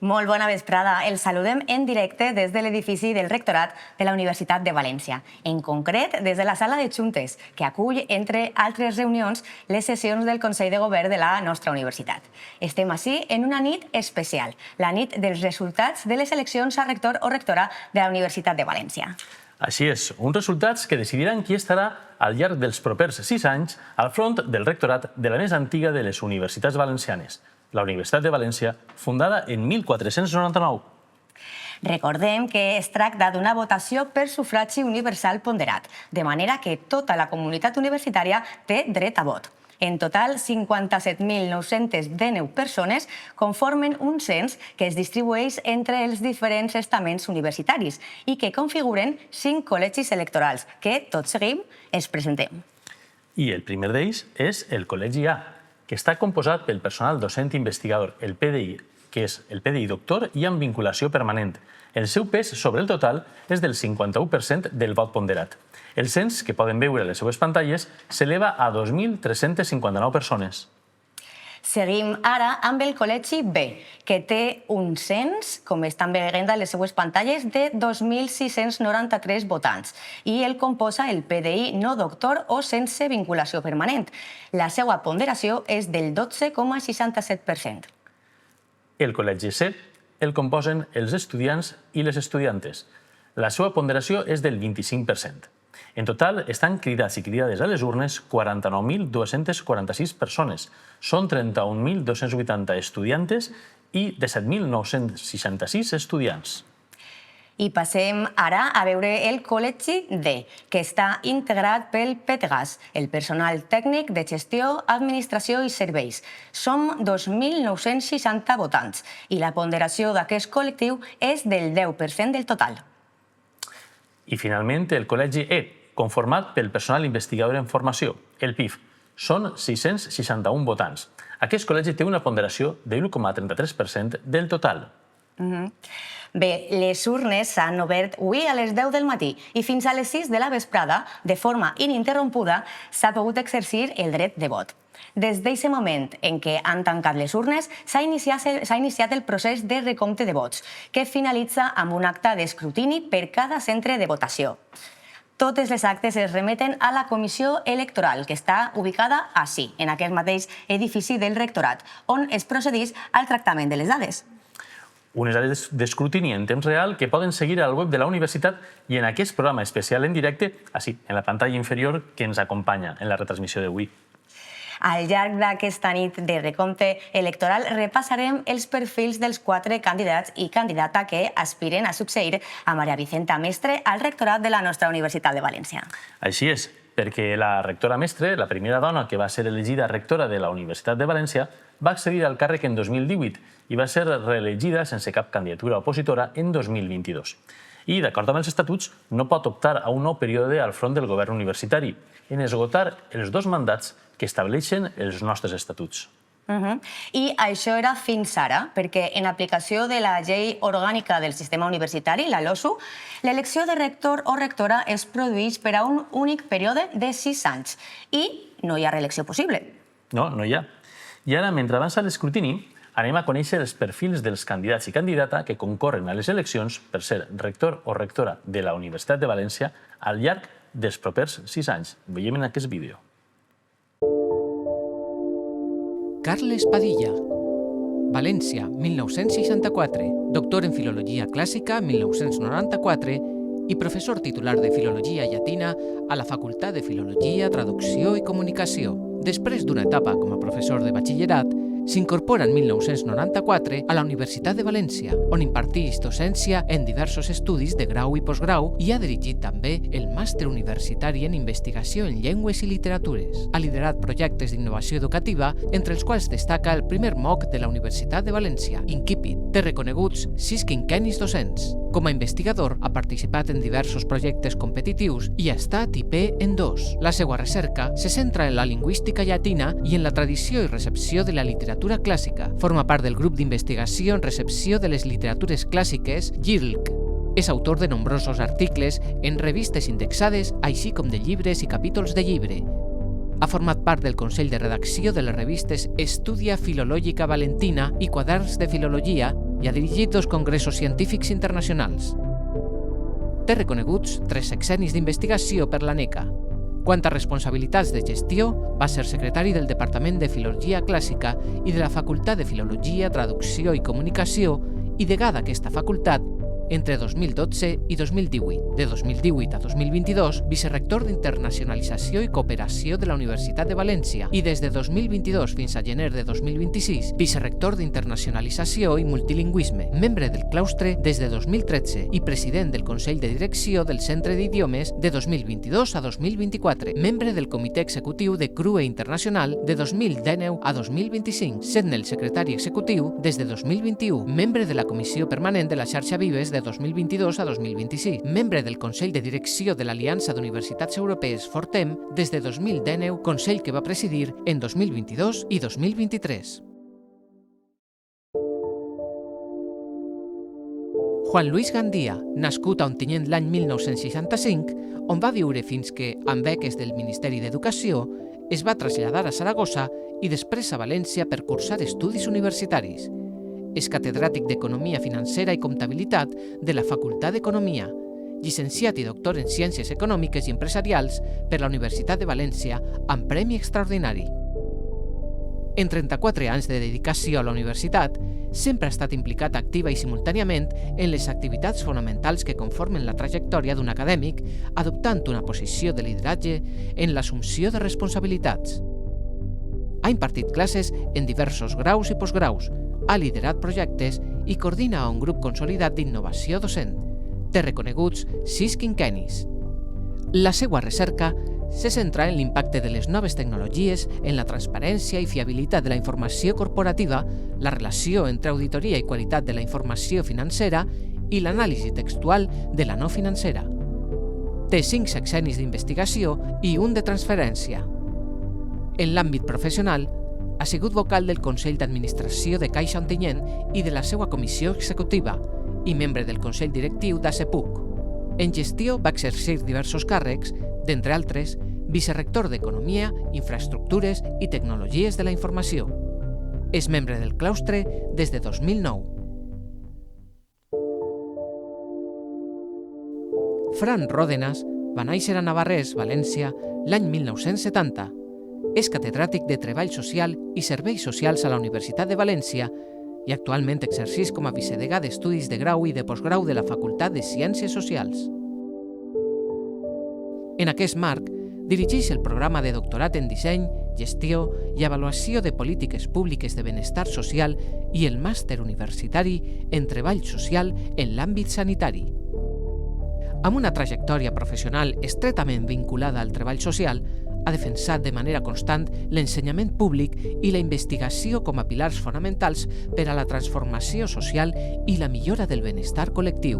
Molt bona vesprada. Els saludem en directe des de l'edifici del Rectorat de la Universitat de València. En concret, des de la sala de Juntes, que acull, entre altres reunions, les sessions del Consell de Govern de la nostra universitat. Estem ací en una nit especial, la nit dels resultats de les eleccions a rector o rectora de la Universitat de València. Així és, uns resultats que decidiran qui estarà al llarg dels propers 6 anys al front del rectorat de la més antiga de les universitats valencianes, la Universitat de València, fundada en 1499. Recordem que es tracta d'una votació per sufragi universal ponderat, de manera que tota la comunitat universitària té dret a vot. En total, 57.919 persones conformen un cens que es distribueix entre els diferents estaments universitaris i que configuren 5 col·legis electorals, que tot seguim els presentem. I el primer d'ells és el Col·legi A, que està composat pel personal docent investigador, el PDI, que és el PDI doctor i amb vinculació permanent. El seu pes sobre el total és del 51% del vot ponderat. El cens, que poden veure a les seues pantalles, s'eleva a 2.359 persones. Seguim ara amb el Col·legi B, que té un cens, com estan veient a les seues pantalles, de 2.693 votants i el composa el PDI no doctor o sense vinculació permanent. La seva ponderació és del 12,67%. El Col·legi C el composen els estudiants i les estudiantes. La seva ponderació és del 25%. En total, estan cridats i cridades a les urnes 49.246 persones. Són 31.280 estudiantes i 17.966 estudiants. I passem ara a veure el Col·legi D, que està integrat pel PETGAS, el personal tècnic de gestió, administració i serveis. Som 2.960 votants i la ponderació d'aquest col·lectiu és del 10% del total. I finalment el Col·legi E, conformat pel personal investigador en formació, el PIF. Són 661 votants. Aquest col·legi té una ponderació de l'1,33% del total. Bé, les urnes s'han obert avui a les 10 del matí i fins a les 6 de la vesprada, de forma ininterrompuda, s'ha pogut exercir el dret de vot. Des d'aquest moment en què han tancat les urnes, s'ha iniciat el procés de recompte de vots, que finalitza amb un acte d'escrutini per cada centre de votació. Totes les actes es remeten a la comissió electoral, que està ubicada ací, en aquest mateix edifici del rectorat, on es procedeix al tractament de les dades. Unes dades d'escrutini en temps real que poden seguir al web de la universitat i en aquest programa especial en directe, ací, en la pantalla inferior que ens acompanya en la retransmissió d'avui. Al llarg d'aquesta nit de recompte electoral repassarem els perfils dels 4 candidats i candidata que aspiren a succeir a Maria Vicenta Mestre al rectorat de la nostra Universitat de València. Així és, perquè la rectora Mestre, la primera dona que va ser elegida rectora de la Universitat de València, va accedir al càrrec en 2018 i va ser reelegida sense cap candidatura opositora en 2022. I, d'acord amb els estatuts, no pot optar a un nou període al front del govern universitari en esgotar els 2 mandats que estableixen els nostres estatuts. I això era fins ara, perquè en aplicació de la Llei Orgànica del Sistema Universitari, la LOSU, l'elecció de rector o rectora es produeix per a un únic període de 6 anys i no hi ha reelecció possible. No, no hi ha. I ara, mentre avança l'escrutini, anem a conèixer els perfils dels candidats i candidata que concorren a les eleccions per ser rector o rectora de la Universitat de València al llarg dels propers 6 anys. Veiem en aquest vídeo. Carles Padilla, València, 1964, doctor en Filologia Clàssica, 1994, i professor titular de Filologia Llatina a la Facultat de Filologia, Traducció i Comunicació. Després d'una etapa com a professor de batxillerat, s'incorpora en 1994 a la Universitat de València, on imparteix docència en diversos estudis de grau i postgrau i ha dirigit també el Màster Universitari en Investigació en Llengües i Literatures. Ha liderat projectes d'innovació educativa, entre els quals destaca el primer MOOC de la Universitat de València, Incipit. Té reconeguts 6 quinquennis docents. Com a investigador, ha participat en diversos projectes competitius i ha estat IP en 2. La seva recerca se centra en la lingüística llatina i en la tradició i recepció de la literatura clàssica. Forma part del grup d'investigació en recepció de les literatures clàssiques GIRLC. És autor de nombrosos articles en revistes indexades, així com de llibres i capítols de llibre. Ha format part del consell de redacció de les revistes Estudia Filològica Valentina i Quaderns de Filologia i ha dirigit 2 congressos científics internacionals. Té reconeguts 3 sexennis d'investigació per l'ANECA. Quant a responsabilitats de gestió, va ser secretari del Departament de Filologia Clàssica i de la Facultat de Filologia, Traducció i Comunicació i degà d'aquesta facultat entre 2012 i 2018. De 2018 a 2022, vicerrector d'Internacionalització i Cooperació de la Universitat de València i des de 2022 fins a gener de 2026, vicerrector d'Internacionalització i Multilingüisme, membre del claustre des de 2013 i president del Consell de Direcció del Centre d'Idiomes de 2022 a 2024, membre del Comitè Executiu de CRUE Internacional de 2019 a 2025, sent el secretari executiu des de 2021, membre de la Comissió Permanent de la Xarxa Vives de 2022 a 2026, membre del Consell de Direcció de l'Aliança d'Universitats Europees Fortem des de 2019, consell que va presidir en 2022 i 2023. Juan Luis Gandía, nascut a Ontinyent l'any 1965, on va viure fins que, amb beques del Ministeri d'Educació, es va traslladar a Saragossa i després a València per cursar estudis universitaris. És catedràtic d'Economia Financera i Comptabilitat de la Facultat d'Economia, llicenciat i doctor en Ciències Econòmiques i Empresarials per la Universitat de València amb premi extraordinari. En 34 anys de dedicació a la universitat, sempre ha estat implicat activa i simultàniament en les activitats fonamentals que conformen la trajectòria d'un acadèmic, adoptant una posició de lideratge en l'assumpció de responsabilitats. Ha impartit classes en diversos graus i postgraus, ha liderat projectes i coordina un grup consolidat d'innovació docent. Té reconeguts 6 quinquennis. La seva recerca se centra en l'impacte de les noves tecnologies en la transparència i fiabilitat de la informació corporativa, la relació entre auditoria i qualitat de la informació financera i l'anàlisi textual de la no financera. Té 5 sexennis d'investigació i 1 de transferència. En l'àmbit professional, ha sigut vocal del Consell d'Administració de Caixa Ontinyent i de la seva comissió executiva i membre del Consell Directiu d'ASEPUC. En gestió va exercir diversos càrrecs, d'entre altres, vicerrector d'Economia, Infraestructures i Tecnologies de la Informació. És membre del claustre des de 2009. Fran Ródenas va néixer a Navarrés, València, l'any 1970. És catedràtic de Treball Social i Serveis Socials a la Universitat de València i actualment exerceix com a vicedegà d'Estudis de Grau i de Postgrau de la Facultat de Ciències Socials. En aquest marc, dirigeix el programa de doctorat en Disseny, Gestió i Avaluació de Polítiques Públiques de Benestar Social i el màster universitari en Treball Social en l'àmbit sanitari. Amb una trajectòria professional estretament vinculada al treball social, ha defensat de manera constant l'ensenyament públic i la investigació com a pilars fonamentals per a la transformació social i la millora del benestar col·lectiu.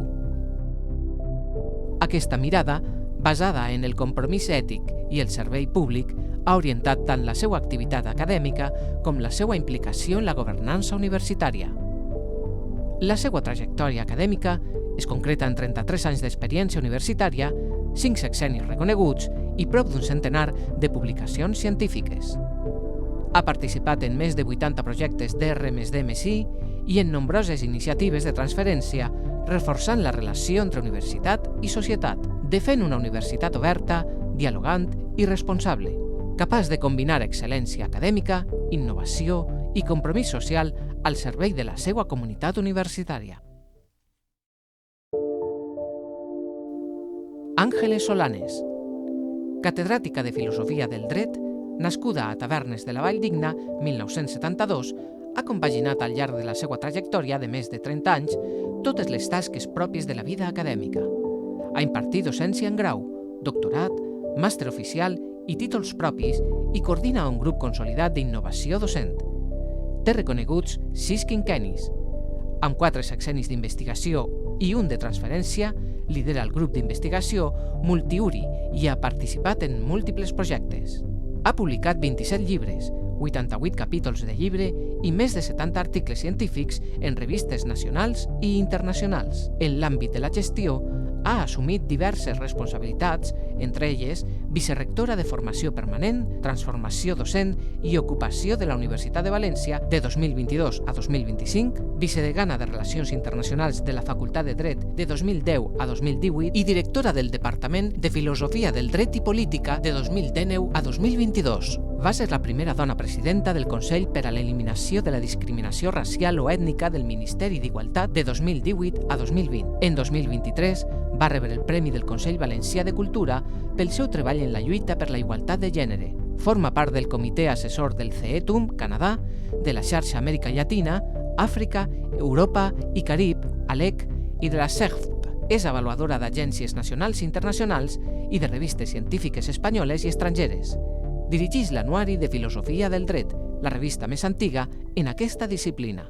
Aquesta mirada, basada en el compromís ètic i el servei públic, ha orientat tant la seva activitat acadèmica com la seva implicació en la governança universitària. La seva trajectòria acadèmica es concreta en 33 anys d'experiència universitària, 5 sexennis reconeguts i prop d'un centenar de publicacions científiques. Ha participat en més de 80 projectes d'R+D+I i en nombroses iniciatives de transferència, reforçant la relació entre universitat i societat, defèn una universitat oberta, dialogant i responsable, capaç de combinar excel·lència acadèmica, innovació i compromís social al servei de la seva comunitat universitària. Ángeles Solanes, catedràtica de Filosofia del Dret, nascuda a Tavernes de la Valldigna, 1972, ha compaginat al llarg de la seva trajectòria de més de 30 anys totes les tasques pròpies de la vida acadèmica. Ha impartit docència en grau, doctorat, màster oficial i títols propis i coordina un grup consolidat d'innovació docent. Té reconeguts 6 quinquennis. Amb 4 sexennis d'investigació i 1 de transferència, lidera el grup d'investigació Multiuri i ha participat en múltiples projectes. Ha publicat 27 llibres, 88 capítols de llibre i més de 70 articles científics en revistes nacionals i internacionals. En l'àmbit de la gestió, Ha assumit diverses responsabilitats, entre elles vicerectora de Formació Permanent, Transformació Docent i Ocupació de la Universitat de València de 2022 a 2025, vicedegana de Relacions Internacionals de la Facultat de Dret de 2010 a 2018 i directora del Departament de Filosofia del Dret i Política de 2019 a 2022. Va ser la primera dona presidenta del Consell per a l'Eliminació de la Discriminació Racial o Ètnica del Ministeri d'Igualtat de 2018 a 2020. En 2023 va rebre el Premi del Consell Valencià de Cultura pel seu treball en la lluita per la igualtat de gènere. Forma part del comitè assessor del CETUM, Canadà, de la xarxa Amèrica Llatina, Àfrica, Europa i Carib, ALEC, i de la CEGFP. És avaluadora d'agències nacionals i internacionals i de revistes científiques espanyoles i estrangeres. Dirigeix l'Anuari de Filosofia del Dret, la revista més antiga en aquesta disciplina.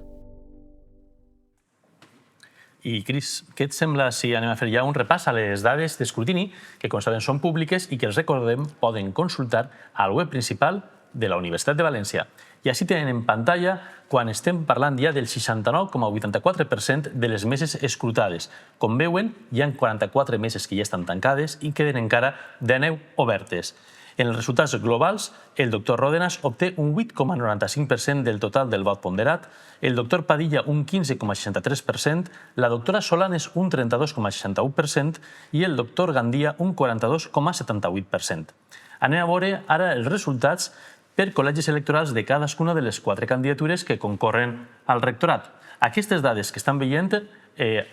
I, Cris, què et sembla si anem a fer ja un repàs a les dades d'escrutini, que, com saben, són públiques i que, els recordem, poden consultar al web principal de la Universitat de València. I així tenen en pantalla quan estem parlant ja del 69,84% de les meses escrutades. Com veuen, hi ha 44 meses que ja estan tancades i queden encara 19 obertes. En els resultats globals, el doctor Ródenas obté un 8,95% del total del vot ponderat, el doctor Padilla un 15,63%, la doctora Solanes un 32,61% i el doctor Gandia un 42,78%. Anem a veure ara els resultats per col·legis electorals de cadascuna de les 4 candidatures que concorren al rectorat. Aquestes dades que estan veient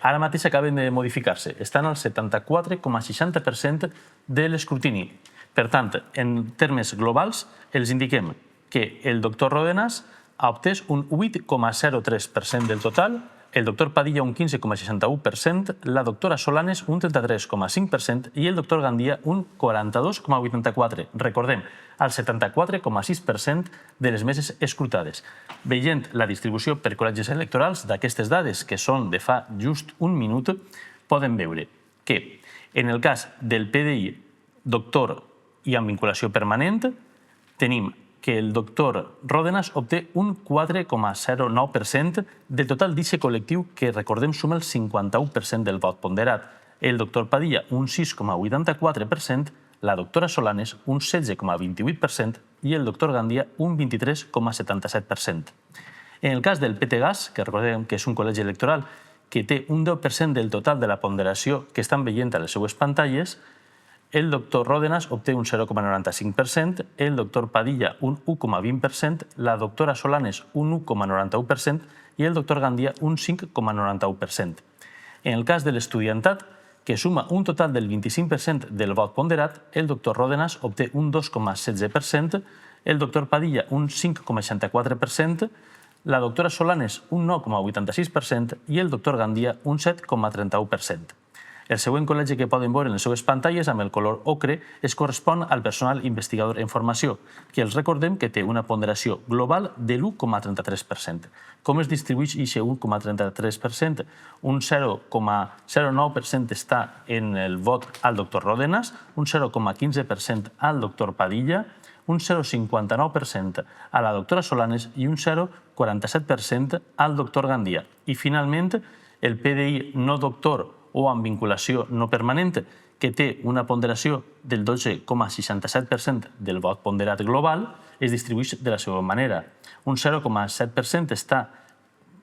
ara mateix acaben de modificar-se. Estan al 74,60% de l'escrutini. Per tant, en termes globals, els indiquem que el doctor Ródenas ha obtès un 8,03% del total, el doctor Padilla un 15,61%, la doctora Solanes un 33,5% i el doctor Gandia un 42,84%. Recordem, el 74,6% de les meses escrutades. Veient la distribució per col·legis electorals d'aquestes dades, que són de fa just un minut, poden veure que en el cas del PDI doctor i amb vinculació permanent, tenim que el doctor Ródenas obté un 4,09% del total d'aquest col·lectiu que, recordem, suma el 51% del vot ponderat. El doctor Padilla un 6,84%, la doctora Solanes un 16,28% i el doctor Gandia un 23,77%. En el cas del PTGAS, que recordem que és un col·legi electoral que té un 10% del total de la ponderació que estan veient a les seues pantalles, el doctor Ródenas obté un 0,95%, el doctor Padilla un 1,20%, la doctora Solanes un 1,91% i el doctor Gandia un 5,91%. En el cas de l'estudiantat, que suma un total del 25% del vot ponderat, el doctor Ródenas obté un 2,16%, el doctor Padilla un 5,64%, la doctora Solanes un 9,86% i el doctor Gandia un 7,31%. El següent col·legi que poden veure en les seues pantalles amb el color ocre es correspon al personal investigador en formació, que els recordem que té una ponderació global de l'1,33%. Com es distribueix aquest 1,33%? Un 0,09% està en el vot al doctor Ródenas, un 0,15% al doctor Padilla, un 0,59% a la doctora Solanes i un 0,47% al doctor Gandia. I, finalment, el PDI no doctor o amb vinculació no permanent, que té una ponderació del 12,67% del vot ponderat global, es distribueix de la següent manera. Un 0,7% està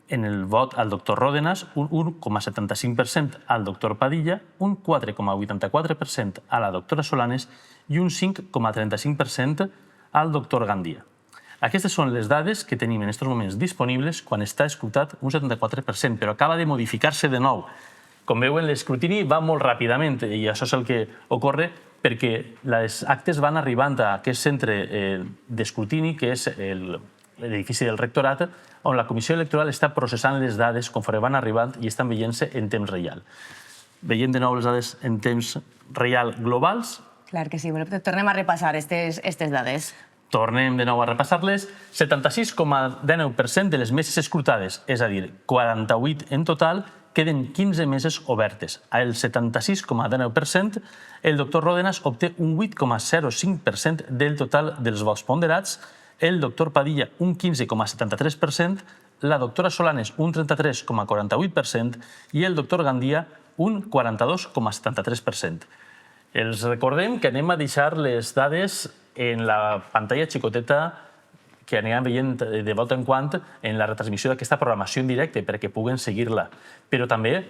en el vot al doctor Ródenas, un 1,75% al doctor Padilla, un 4,84% a la doctora Solanes i un 5,35% al doctor Gandia. Aquestes són les dades que tenim en aquests moments disponibles quan està escrutat un 74%, però acaba de modificar-se de nou. Com veuen, l'escrutini va molt ràpidament i això és el que ocorre perquè les actes van arribant a aquest centre d'escrutini, que és l'edifici del rectorat, on la comissió electoral està processant les dades conforme van arribant i estan veient-se en temps real. Veient de nou les dades en temps real globals. Clar que sí, tornem a repassar aquestes dades. Tornem de nou a repassar-les. 76,19% de les meses escrutades, és a dir, 48 en total, queden 15 meses obertes. Al 76,19%, el doctor Ródenas obté un 8,05% del total dels vots ponderats, el doctor Padilla un 15,73%, la doctora Solanes un 33,48% i el doctor Gandia un 42,73%. Els recordem que anem a deixar les dades en la pantalla xicoteta que anirem veient de volta en quant en la retransmissió d'aquesta programació en directe perquè puguen seguir-la. Però també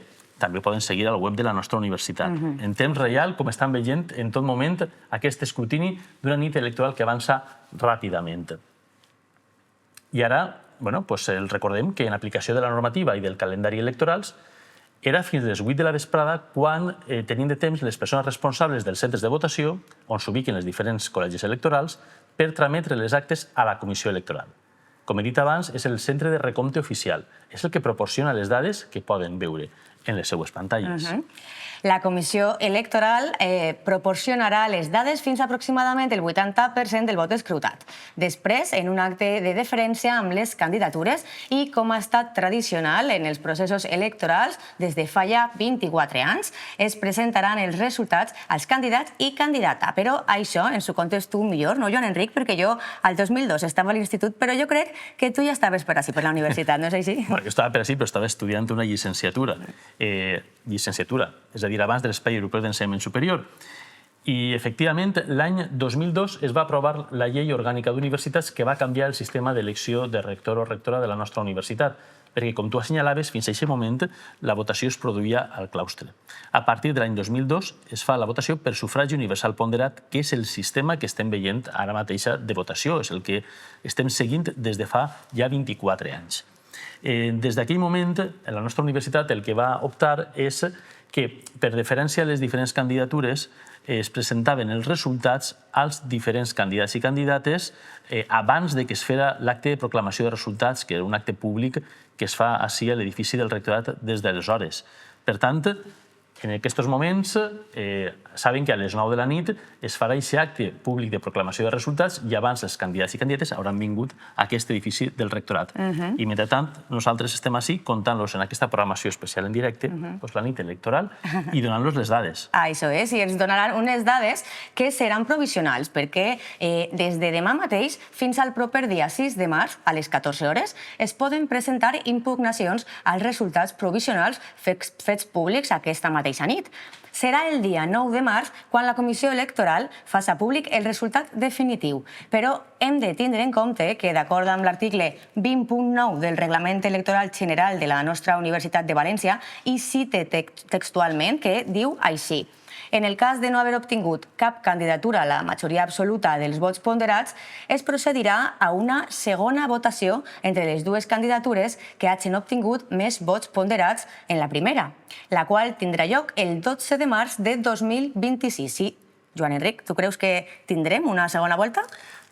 poden seguir al web de la nostra universitat. En temps real, com estan veient en tot moment aquest escrutini d'una nit electoral que avança ràpidament. I ara, els recordem que en aplicació de la normativa i del calendari electorals era fins les 8 de la vesprada quan tenien de temps les persones responsables dels centres de votació, on s'ubiquen els diferents col·legis electorals, per trametre les actes a la comissió electoral. Com he dit abans, és el centre de recompte oficial. És el que proporciona les dades que poden veure en les seues pantalles. La comissió electoral proporcionarà les dades fins a aproximadament el 80% del vot escrutat. Després, en un acte de deferència amb les candidatures i, com ha estat tradicional en els processos electorals des de fa ja 24 anys, es presentaran els resultats als candidats i candidata. Però això ens ho contes tu millor, no, Joan Enric? Perquè jo al 2002 estava a l'institut, però jo crec que tu ja estaves per ací, per la universitat, no és així? Jo estava per ací, però estava estudiant una llicenciatura. És a dir, abans de l'Espai Europeu d'Ensenyament Superior. I, efectivament, l'any 2002 es va aprovar la Llei Orgànica d'Universitats que va canviar el sistema d'elecció de rector o rectora de la nostra universitat, perquè, com tu assenyalaves, fins a aquest moment la votació es produïa al claustre. A partir de l'any 2002 es fa la votació per sufragi universal ponderat, que és el sistema que estem veient ara mateixa de votació, és el que estem seguint des de fa ja 24 anys. Des d'aquell moment, la nostra universitat el que va optar és que, per deferència a les diferents candidatures, es presentaven els resultats als diferents candidats i candidates abans de que es fera l'acte de proclamació de resultats, que era un acte públic que es fa ací a l'edifici del rectorat des d'aleshores. Per tant, en aquests moments, saben que a les 9 de la nit es farà aquest acte públic de proclamació de resultats i abans els candidats i candidates hauran vingut a aquest edifici del rectorat. I, mentrestant, nosaltres estem ací contant-los en aquesta programació especial en directe, la nit electoral, i donant-los les dades. Això és, i ens donaran unes dades que seran provisionals, perquè des de demà mateix fins al proper dia 6 de març, a les 14 hores, es poden presentar impugnacions als resultats provisionals fets públics aquesta mateixa nit. Serà el dia 9 de març quan la Comissió Electoral faci públic el resultat definitiu. Però hem de tindre en compte que, d'acord amb l'article 20.9 del Reglament Electoral General de la nostra Universitat de València, i cite textualment que diu així: en el cas de no haver obtingut cap candidatura a la majoria absoluta dels vots ponderats, es procedirà a una segona votació entre les dues candidatures que hagin obtingut més vots ponderats en la primera, la qual tindrà lloc el 12 de març de 2026. Sí, Joan Enric, tu creus que tindrem una segona volta?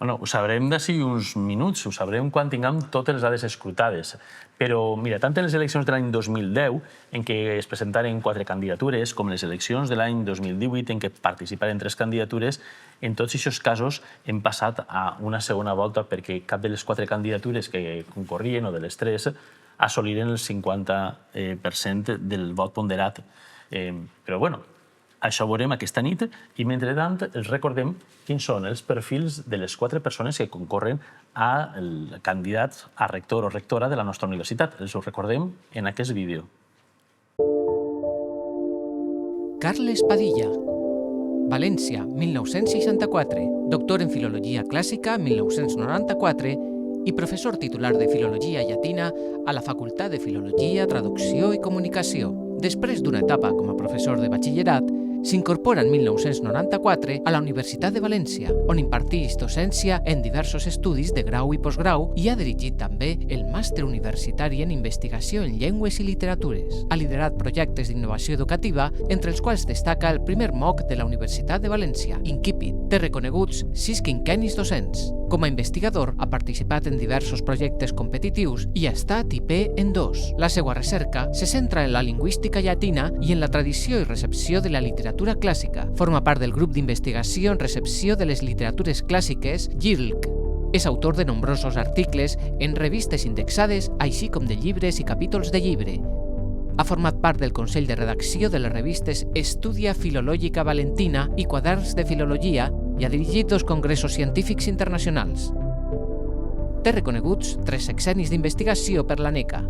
Ho sabrem d'ací uns minuts, ho sabrem quan tinguem totes les dades escrutades. Però, mira, tant en les eleccions de l'any 2010, en què es presentaren 4 candidatures, com les eleccions de l'any 2018, en què participaren 3 candidatures, en tots aquests casos hem passat a una segona volta perquè cap de les 4 candidatures que concorrien, o de les 3, assoliren el 50% del vot ponderat. Però, bueno, això ho veurem aquesta nit i, mentrestant, els recordem quins són els perfils de les 4 persones que concorren al candidat a rector o rectora de la nostra universitat. Els ho recordem en aquest vídeo. Carles Padilla, València, 1964, doctor en Filologia Clàssica, 1994, i professor titular de Filologia Llatina a la Facultat de Filologia, Traducció i Comunicació. Després d'una etapa com a professor de batxillerat, s'incorpora en 1994 a la Universitat de València, on imparteix docència en diversos estudis de grau i postgrau i ha dirigit també el Màster Universitari en Investigació en Llengües i Literatures. Ha liderat projectes d'innovació educativa, entre els quals destaca el primer MOOC de la Universitat de València, Incipit. Té reconeguts 6 quinquennis docents. Com a investigador, ha participat en diversos projectes competitius i ha estat IP en 2. La seva recerca se centra en la lingüística llatina i en la tradició i recepció de la literatura clàssica. Forma part del grup d'investigació en recepció de les literatures clàssiques GIRLC. És autor de nombrosos articles en revistes indexades, així com de llibres i capítols de llibre. Ha format part del Consell de Redacció de les revistes Estudia Filològica Valentina i Quaderns de Filologia i ha dirigit 2 congressos científics internacionals. Té reconeguts 3 sexennis d'investigació per l'ANECA.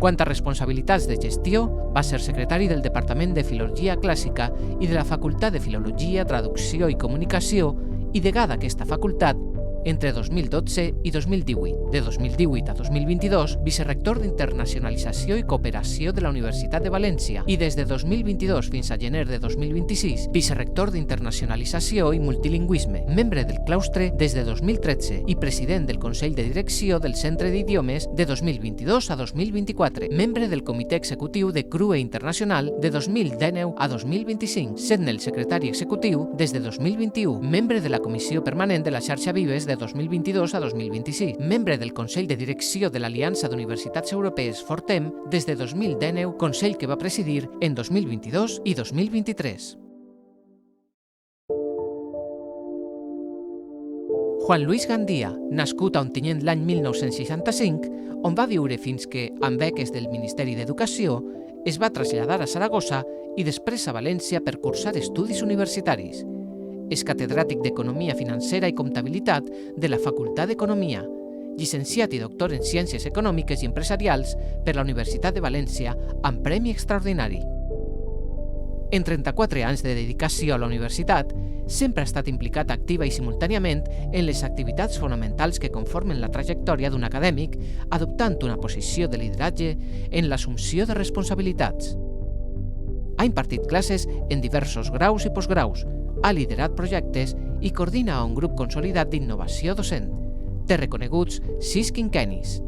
Quant a responsabilitats de gestió, va ser secretari del Departament de Filologia Clàssica i de la Facultat de Filologia, Traducció i Comunicació i degà d'aquesta facultat entre 2012 i 2018. De 2018 a 2022, vicerrector d'Internacionalització i Cooperació de la Universitat de València i des de 2022 fins a gener de 2026, vicerrector d'Internacionalització i Multilingüisme, membre del claustre des de 2013 i president del Consell de Direcció del Centre d'Idiomes de 2022 a 2024, membre del Comitè Executiu de CRUE Internacional de 2019 a 2025, sent el secretari executiu des de 2021, membre de la Comissió Permanent de la Xarxa Vives de 2022 a 2026, membre del Consell de Direcció de l'Aliança d'Universitats Europees Fortem des de 2019, consell que va presidir en 2022 i 2023. Juan Luis Gandía, nascut a Ontinyent l'any 1965, on va viure fins que, amb beques del Ministeri d'Educació, es va traslladar a Saragossa i després a València per cursar estudis universitaris. És catedràtic d'Economia Financera i Comptabilitat de la Facultat d'Economia, llicenciat i doctor en Ciències Econòmiques i Empresarials per la Universitat de València amb Premi Extraordinari. En 34 anys de dedicació a la universitat, sempre ha estat implicat activa i simultàniament en les activitats fonamentals que conformen la trajectòria d'un acadèmic, adoptant una posició de lideratge en l'assumpció de responsabilitats. Ha impartit classes en diversos graus i postgraus, ha liderat projectes i coordina un grup consolidat d'innovació docent. Té reconeguts 6 quinquennis.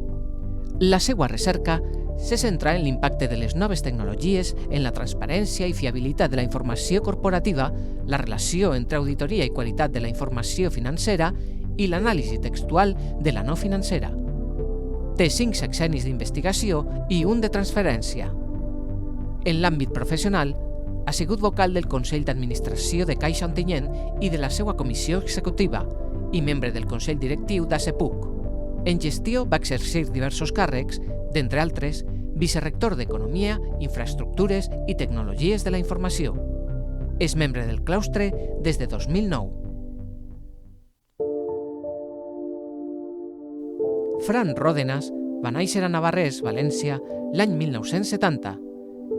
La seva recerca se centra en l'impacte de les noves tecnologies en la transparència i fiabilitat de la informació corporativa, la relació entre auditoria i qualitat de la informació financera i l'anàlisi textual de la no financera. Té 5 sexennis d'investigació i un de transferència. En l'àmbit professional, ha sigut vocal del Consell d'Administració de Caixa Ontinyent i de la seva comissió executiva i membre del Consell Directiu d'ASEPUC. En gestió va exercir diversos càrrecs, d'entre altres, vicerrector d'Economia, Infraestructures i Tecnologies de la Informació. És membre del claustre des de 2009. Fran Ródenas va néixer a Navarrés, València, l'any 1970.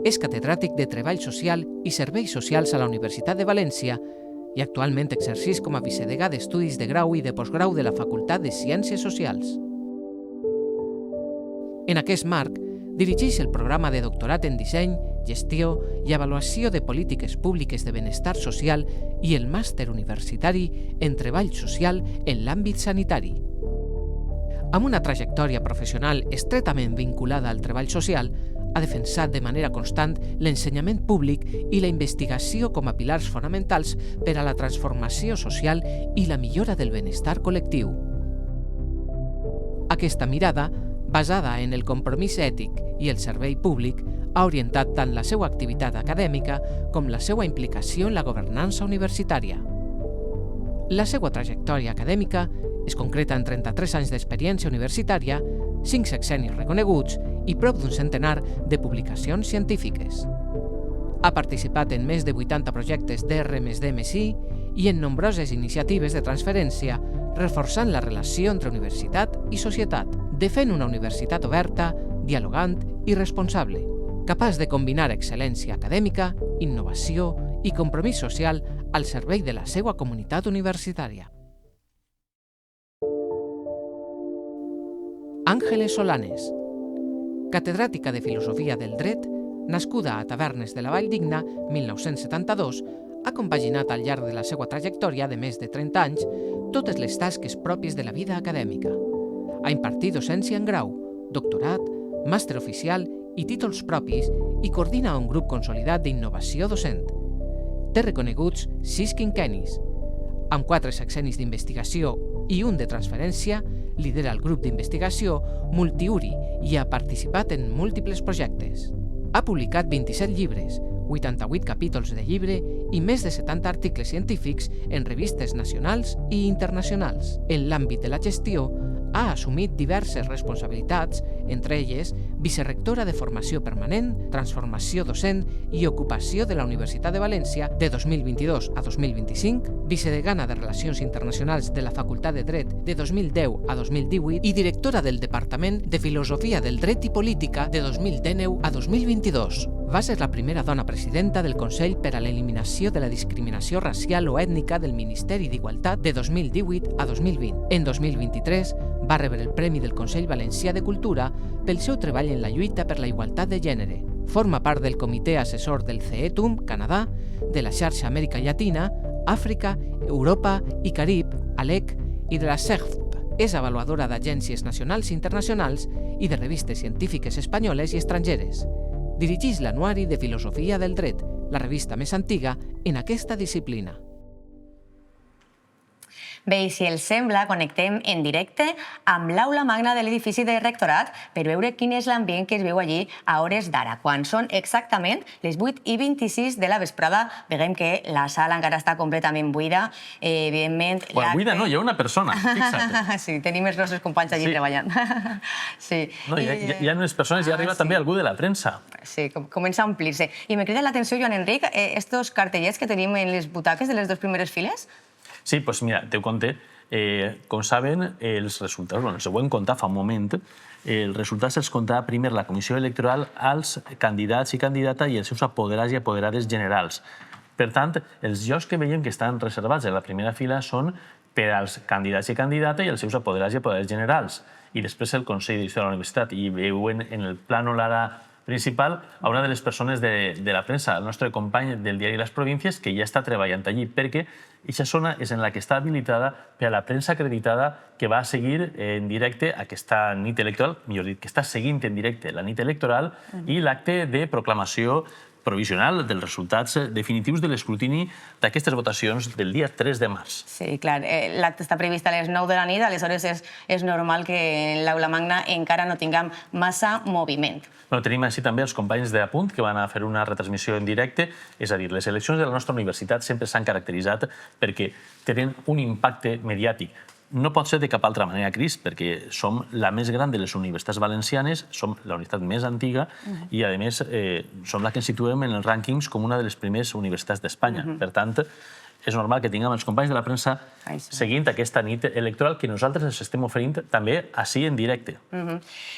És catedràtic de Treball Social i Serveis Socials a la Universitat de València i actualment exercix com a vicedegà d'Estudis de Grau i de Postgrau de la Facultat de Ciències Socials. En aquest marc, dirigeix el programa de doctorat en Disseny, Gestió i Avaluació de Polítiques Públiques de Benestar Social i el màster universitari en Treball Social en l'àmbit sanitari. Amb una trajectòria professional estretament vinculada al treball social, ha defensat de manera constant l'ensenyament públic i la investigació com a pilars fonamentals per a la transformació social i la millora del benestar col·lectiu. Aquesta mirada, basada en el compromís ètic i el servei públic, ha orientat tant la seva activitat acadèmica com la seva implicació en la governança universitària. La seva trajectòria acadèmica es concreta en 33 anys d'experiència universitària, 5 sexennis reconeguts i prop d'un centenar de publicacions científiques. Ha participat en més de 80 projectes d'R+D+I i en nombroses iniciatives de transferència, reforçant la relació entre universitat i societat, defèn una universitat oberta, dialogant i responsable, capaç de combinar excel·lència acadèmica, innovació i compromís social al servei de la seva comunitat universitària. Ángeles Solanes, catedràtica de Filosofia del Dret, nascuda a Tavernes de la Valldigna, 1972, ha compaginat al llarg de la seva trajectòria de més de 30 anys totes les tasques pròpies de la vida acadèmica. Ha impartit docència en grau, doctorat, màster oficial i títols propis i coordina un grup consolidat d'innovació docent. Té reconeguts 6 quinquennis. Amb 4 sexennis d'investigació i un de transferència, lidera el grup d'investigació Multiuri i ha participat en múltiples projectes. Ha publicat 27 llibres, 88 capítols de llibre i més de 70 articles científics en revistes nacionals i internacionals. En l'àmbit de la gestió, ha assumit diverses responsabilitats, entre elles vicerectora de Formació Permanent, Transformació Docent i Ocupació de la Universitat de València de 2022 a 2025, vicedegana de Relacions Internacionals de la Facultat de Dret de 2010 a 2018 i directora del Departament de Filosofia del Dret i Política de 2019 a 2022. Va ser la primera dona presidenta del Consell per a l'Eliminació de la Discriminació Racial o Ètnica del Ministeri d'Igualtat de 2018 a 2020. En 2023 va rebre el Premi del Consell Valencià de Cultura pel seu treball en la lluita per la igualtat de gènere. Forma part del comitè assessor del CETUM, Canadà, de la xarxa Amèrica Llatina, Àfrica, Europa i Carib, ALEC, i de la CEGFP. És avaluadora d'agències nacionals i internacionals i de revistes científiques espanyoles i estrangeres. Dirigeix l'Anuari de Filosofia del Dret, la revista més antiga en aquesta disciplina. Bé, i si els sembla, connectem en directe amb l'aula magna de l'edifici de rectorat per veure quin és l'ambient que es veu allí a hores d'ara. Quan són exactament les 8:26 de la vesprada, veiem que la sala encara està completament buida. Evidentment... Bueno, buida no, hi ha una persona, fixa't. Sí, tenim els nostres companys allí treballant. Sí. No, hi ha unes persones i arriba també algú de la premsa. Sí, comença a omplir-se. I me crida l'atenció, Joan Enric, estos cartellets que tenim en les butaques de les dues primeres files. Sí, doncs mira, te ho conté. Com saben, els resultats, bueno, se ho hem contat fa un moment, els resultats els comptava primer la Comissió Electoral als candidats i candidata i els seus apoderats i apoderades generals. Per tant, els llocs que veiem que estan reservats a la primera fila són per als candidats i candidata i els seus apoderats i apoderats generals. I després el Consell d'Edició de la Universitat. I veuen en el plànol ara principal a una de les persones de la premsa, el nostre company del diari Les Províncies, que ja està treballant allí, perquè aquesta zona és en la que està habilitada per a la premsa acreditada que va seguir en directe aquesta nit electoral, millor dit, que està seguint en directe la nit electoral i l'acte de proclamació provisional dels resultats definitius de l'escrutini d'aquestes votacions del dia 3 de març. Sí, clar, l'acte està previst a les 9 de la nit, aleshores és normal que en l'aula magna encara no tinguem massa moviment. Tenim així també els companys d'Apunt que van a fer una retransmissió en directe, és a dir, les eleccions de la nostra universitat sempre s'han caracteritzat perquè tenen un impacte mediàtic. No pot ser de cap altra manera, Cris, perquè som la més gran de les universitats valencianes, som la universitat més antiga i, a més, som la que ens situem en els rànquings com una de les primeres universitats d'Espanya. Per tant, és normal que tinguem els companys de la premsa seguint aquesta nit electoral que nosaltres els estem oferint també així en directe.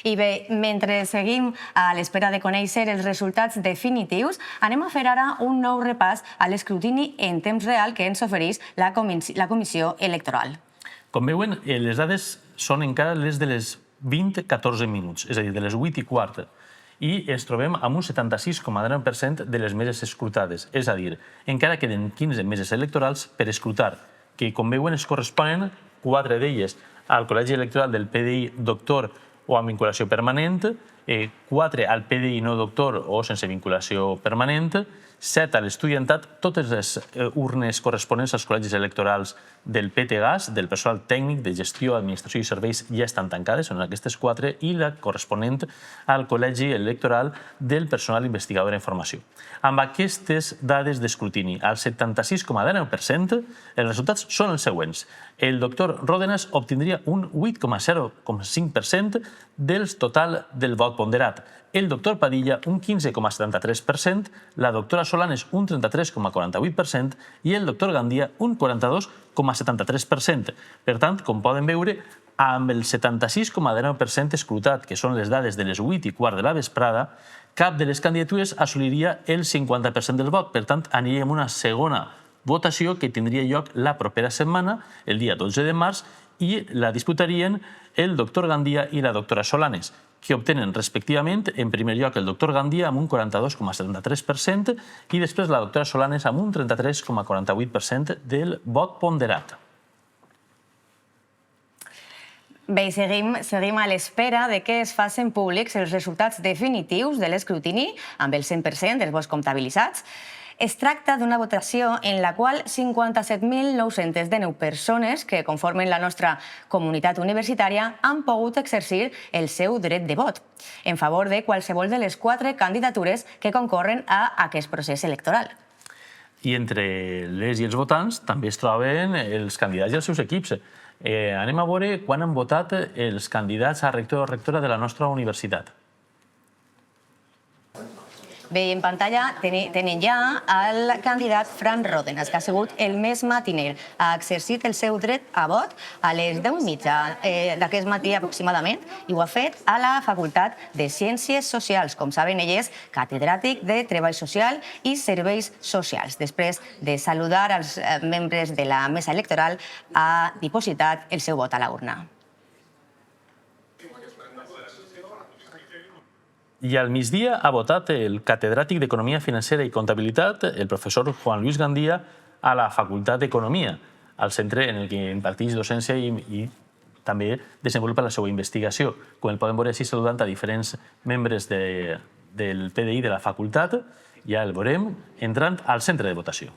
I bé, mentre seguim a l'espera de conèixer els resultats definitius, anem a fer ara un nou repàs a l'escrutini en temps real que ens ofereix la Comissió Electoral. Com veuen, les dades són encara les de les 20:14 minuts, és a dir, de les 8:15, i ens trobem amb un 76,9% de les meses escrutades. És a dir, encara queden 15 meses electorals per escrutar, que, com veuen, es corresponen 4 d'elles al Col·legi Electoral del PDI doctor o amb vinculació permanent, 4 al PDI no doctor o sense vinculació permanent, 7 a l'estudiantat, totes les urnes corresponents als col·legis electorals del PTGAS, del personal tècnic, de gestió, administració i serveis ja estan tancades, són aquestes 4, i la corresponent al col·legi electoral del personal investigador en formació. Amb aquestes dades d'escrutini, al 76,9%, els resultats són els següents. El doctor Ródenas obtindria un 8,05% del total del vot ponderat. El doctor Padilla, un 15,73%, la doctora Solanes, un 33,48% i el doctor Gandia, un 42,73%. Per tant, com poden veure, amb el 76,9% escrutat, que són les dades de les 8:15 de la vesprada, cap de les candidatures assoliria el 50% del vot. Per tant, aniríem a una segona votació que tindria lloc la propera setmana, el dia 12 de març, i la disputarien el doctor Gandia i la doctora Solanes, que obtenen respectivament, en primer lloc, el doctor Gandia amb un 42,73% i després la doctora Solanes amb un 33,48% del vot ponderat. Bé, seguim a l'espera de que es facin públics els resultats definitius de l'escrutini amb el 100% dels vots comptabilitzats. Es tracta d'una votació en la qual 57.919 persones que conformen la nostra comunitat universitària han pogut exercir el seu dret de vot en favor de qualsevol de les 4 candidatures que concorren a aquest procés electoral. I entre les i els votants també es troben els candidats i els seus equips. Anem a veure quan han votat els candidats a rector o rectora de la nostra universitat. Bé, en pantalla tenen ja el candidat Fran Ródenas, que ha sigut el més matiner. Ha exercit el seu dret a vot a les 10:30 d'aquest matí aproximadament i ho ha fet a la Facultat de Ciències Socials. Com saben, ell és catedràtic de Treball Social i Serveis Socials. Després de saludar els membres de la mesa electoral, ha dipositat el seu vot a la urna. I al migdia ha votat el catedràtic d'Economia Financera i Comptabilitat, el professor Juan Luis Gandía, a la Facultat d'Economia, al centre en el que imparteix docència i també desenvolupa la seva investigació. Com el podem veure així saludant a diferents membres del PDI de la facultat, ja el veurem entrant al centre de votació.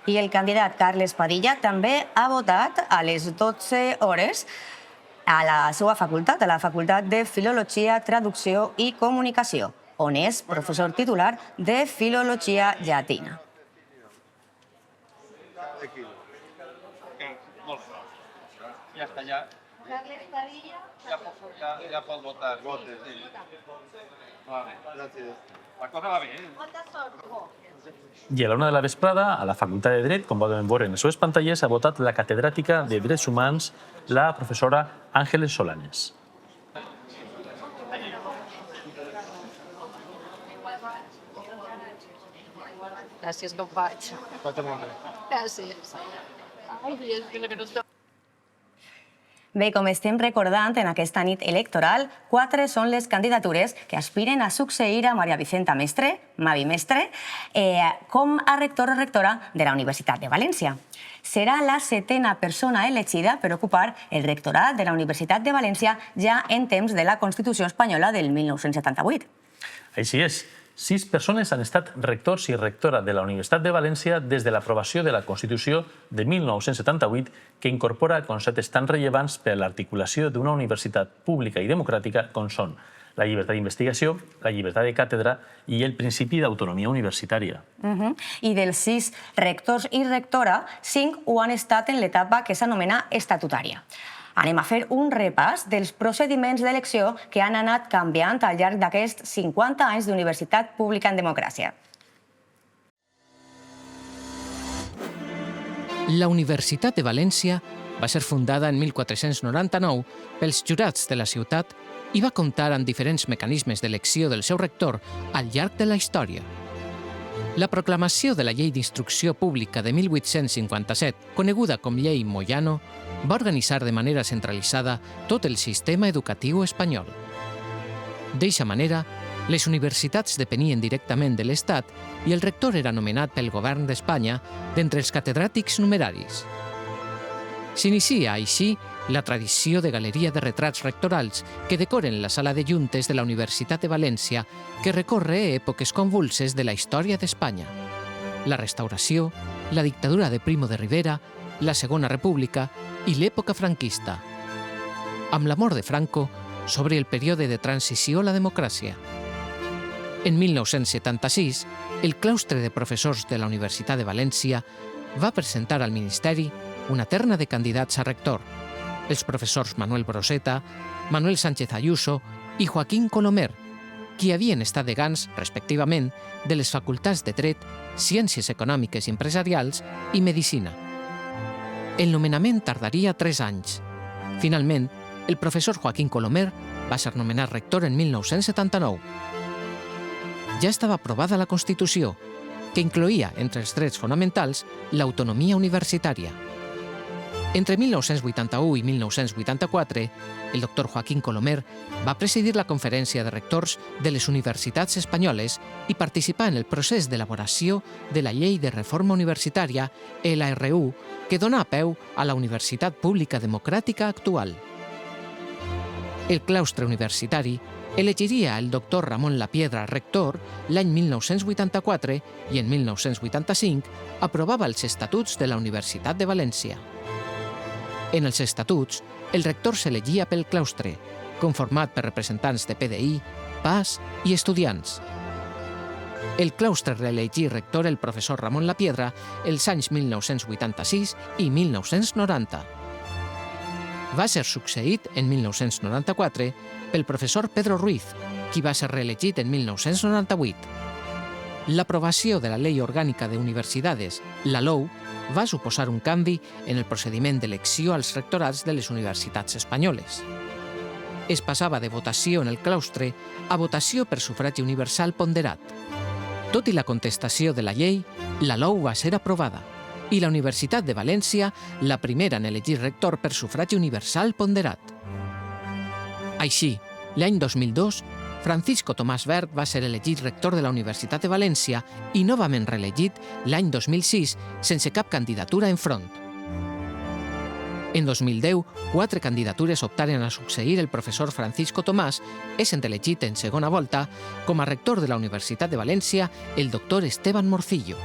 I el candidat Carles Padilla també ha votat a les 12 hores a la seva facultat, a la Facultat de Filologia, Traducció i Comunicació, on és professor titular de Filologia Llatina. Ja està, ja. Carles Padilla. Ja pot votar. La cosa va bé, Molta sort. I a la 1 de la vesprada, a la Facultat de Dret, com poden veure en les seves pantalles, ha votat la catedràtica de Drets Humans, la professora Àngeles Solanes. Gràcies, companys. Gràcies. Ai, espera que no està... Bé, com estem recordant, en aquesta nit electoral, 4 són les candidatures que aspiren a succeir a Maria Vicenta Mestre, Mavi Mestre, com a rector o rectora de la Universitat de València. Serà la 7a persona elegida per ocupar el rectorat de la Universitat de València ja en temps de la Constitució espanyola del 1978. Així és. 6 persones han estat rectors i rectora de la Universitat de València des de l'aprovació de la Constitució de 1978, que incorpora conceptes tan rellevants per a l'articulació d'una universitat pública i democràtica com són la llibertat d'investigació, la llibertat de càtedra i el principi d'autonomia universitària. I dels 6 rectors i rectora, 5 ho han estat en l'etapa que s'anomena estatutària. Anem a fer un repàs dels procediments d'elecció que han anat canviant al llarg d'aquests 50 anys d'universitat pública en democràcia. La Universitat de València va ser fundada en 1499 pels jurats de la ciutat i va comptar amb diferents mecanismes d'elecció del seu rector al llarg de la història. La proclamació de la Llei d'Instrucció Pública de 1857, coneguda com Llei Moyano, va organitzar de manera centralitzada tot el sistema educatiu espanyol. D'eixa manera, les universitats depenien directament de l'Estat i el rector era nomenat pel govern d'Espanya d'entre els catedràtics numeraris. S'inicia així la tradició de galeria de retrats rectorals que decoren la sala de juntes de la Universitat de València, que recorre èpoques convulses de la història d'Espanya. La Restauració, la dictadura de Primo de Rivera, la Segona República i l'època franquista. Amb la mort de Franco, s'obre el període de transició a la democràcia. En 1976, el claustre de professors de la Universitat de València va presentar al Ministeri una terna de candidats a rector, els professors Manuel Broseta, Manuel Sánchez Ayuso i Joaquín Colomer, qui havien estat degans, respectivament, de les facultats de Dret, Ciències Econòmiques i Empresarials i Medicina. El nomenament tardaria 3 anys. Finalment, el professor Joaquín Colomer va ser nomenat rector en 1979. Ja estava aprovada la Constitució, que incloïa entre els drets fonamentals l'autonomia universitària. Entre 1981 i 1984, el doctor Joaquín Colomer va presidir la Conferència de Rectors de les Universitats Espanyoles i participar en el procés d'elaboració de la Llei de Reforma Universitària, LRU, que dona peu a la Universitat Pública Democràtica actual. El claustre universitari elegiria el doctor Ramon Lapiedra rector l'any 1984 i en 1985 aprovava els estatuts de la Universitat de València. En els estatuts, el rector s'elegia pel claustre, conformat per representants de PDI, PAS i estudiants. El claustre reelegí rector el professor Ramon Lapiedra els anys 1986 i 1990. Va ser succeït en 1994 pel professor Pedro Ruiz, qui va ser reelegit en 1998. L'aprovació de la Llei Orgànica de Universidades, la LOU, va suposar un canvi en el procediment d'elecció als rectorats de les universitats espanyoles. Es passava de votació en el claustre a votació per sufragi universal ponderat. Tot i la contestació de la llei, la LOU va ser aprovada i la Universitat de València la primera en elegir rector per sufragi universal ponderat. Així, l'any 2002, Francisco Tomàs Wert va ser elegit rector de la Universitat de València i novament reelegit l'any 2006 sense cap candidatura enfront. En 2010, 4 candidatures optaren a succeir el professor Francisco Tomàs, essent elegit en segona volta com a rector de la Universitat de València el doctor Esteban Morcillo.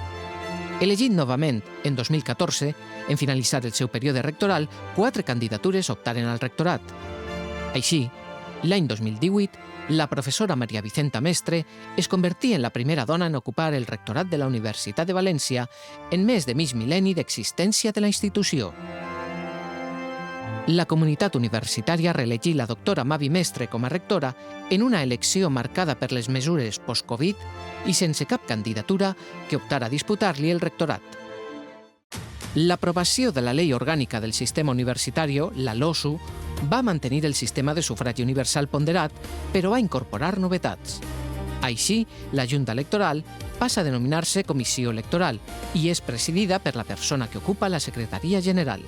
Elegit novament en 2014, en finalitzar el seu període rectoral, 4 candidatures optaren al rectorat. Així, l'any 2018, la professora Maria Vicenta Mestre es convertí en la primera dona en ocupar el rectorat de la Universitat de València en més de mig mil·lenni d'existència de la institució. La comunitat universitària reelegí la doctora Mavi Mestre com a rectora en una elecció marcada per les mesures post-Covid i sense cap candidatura que optara a disputar-li el rectorat. L'aprovació de la Llei Orgànica del Sistema Universitari, la LOSU, va mantenir el sistema de sufragi universal ponderat, però va incorporar novetats. Així, la Junta Electoral passa a denominar-se Comissió Electoral i és presidida per la persona que ocupa la Secretaria General.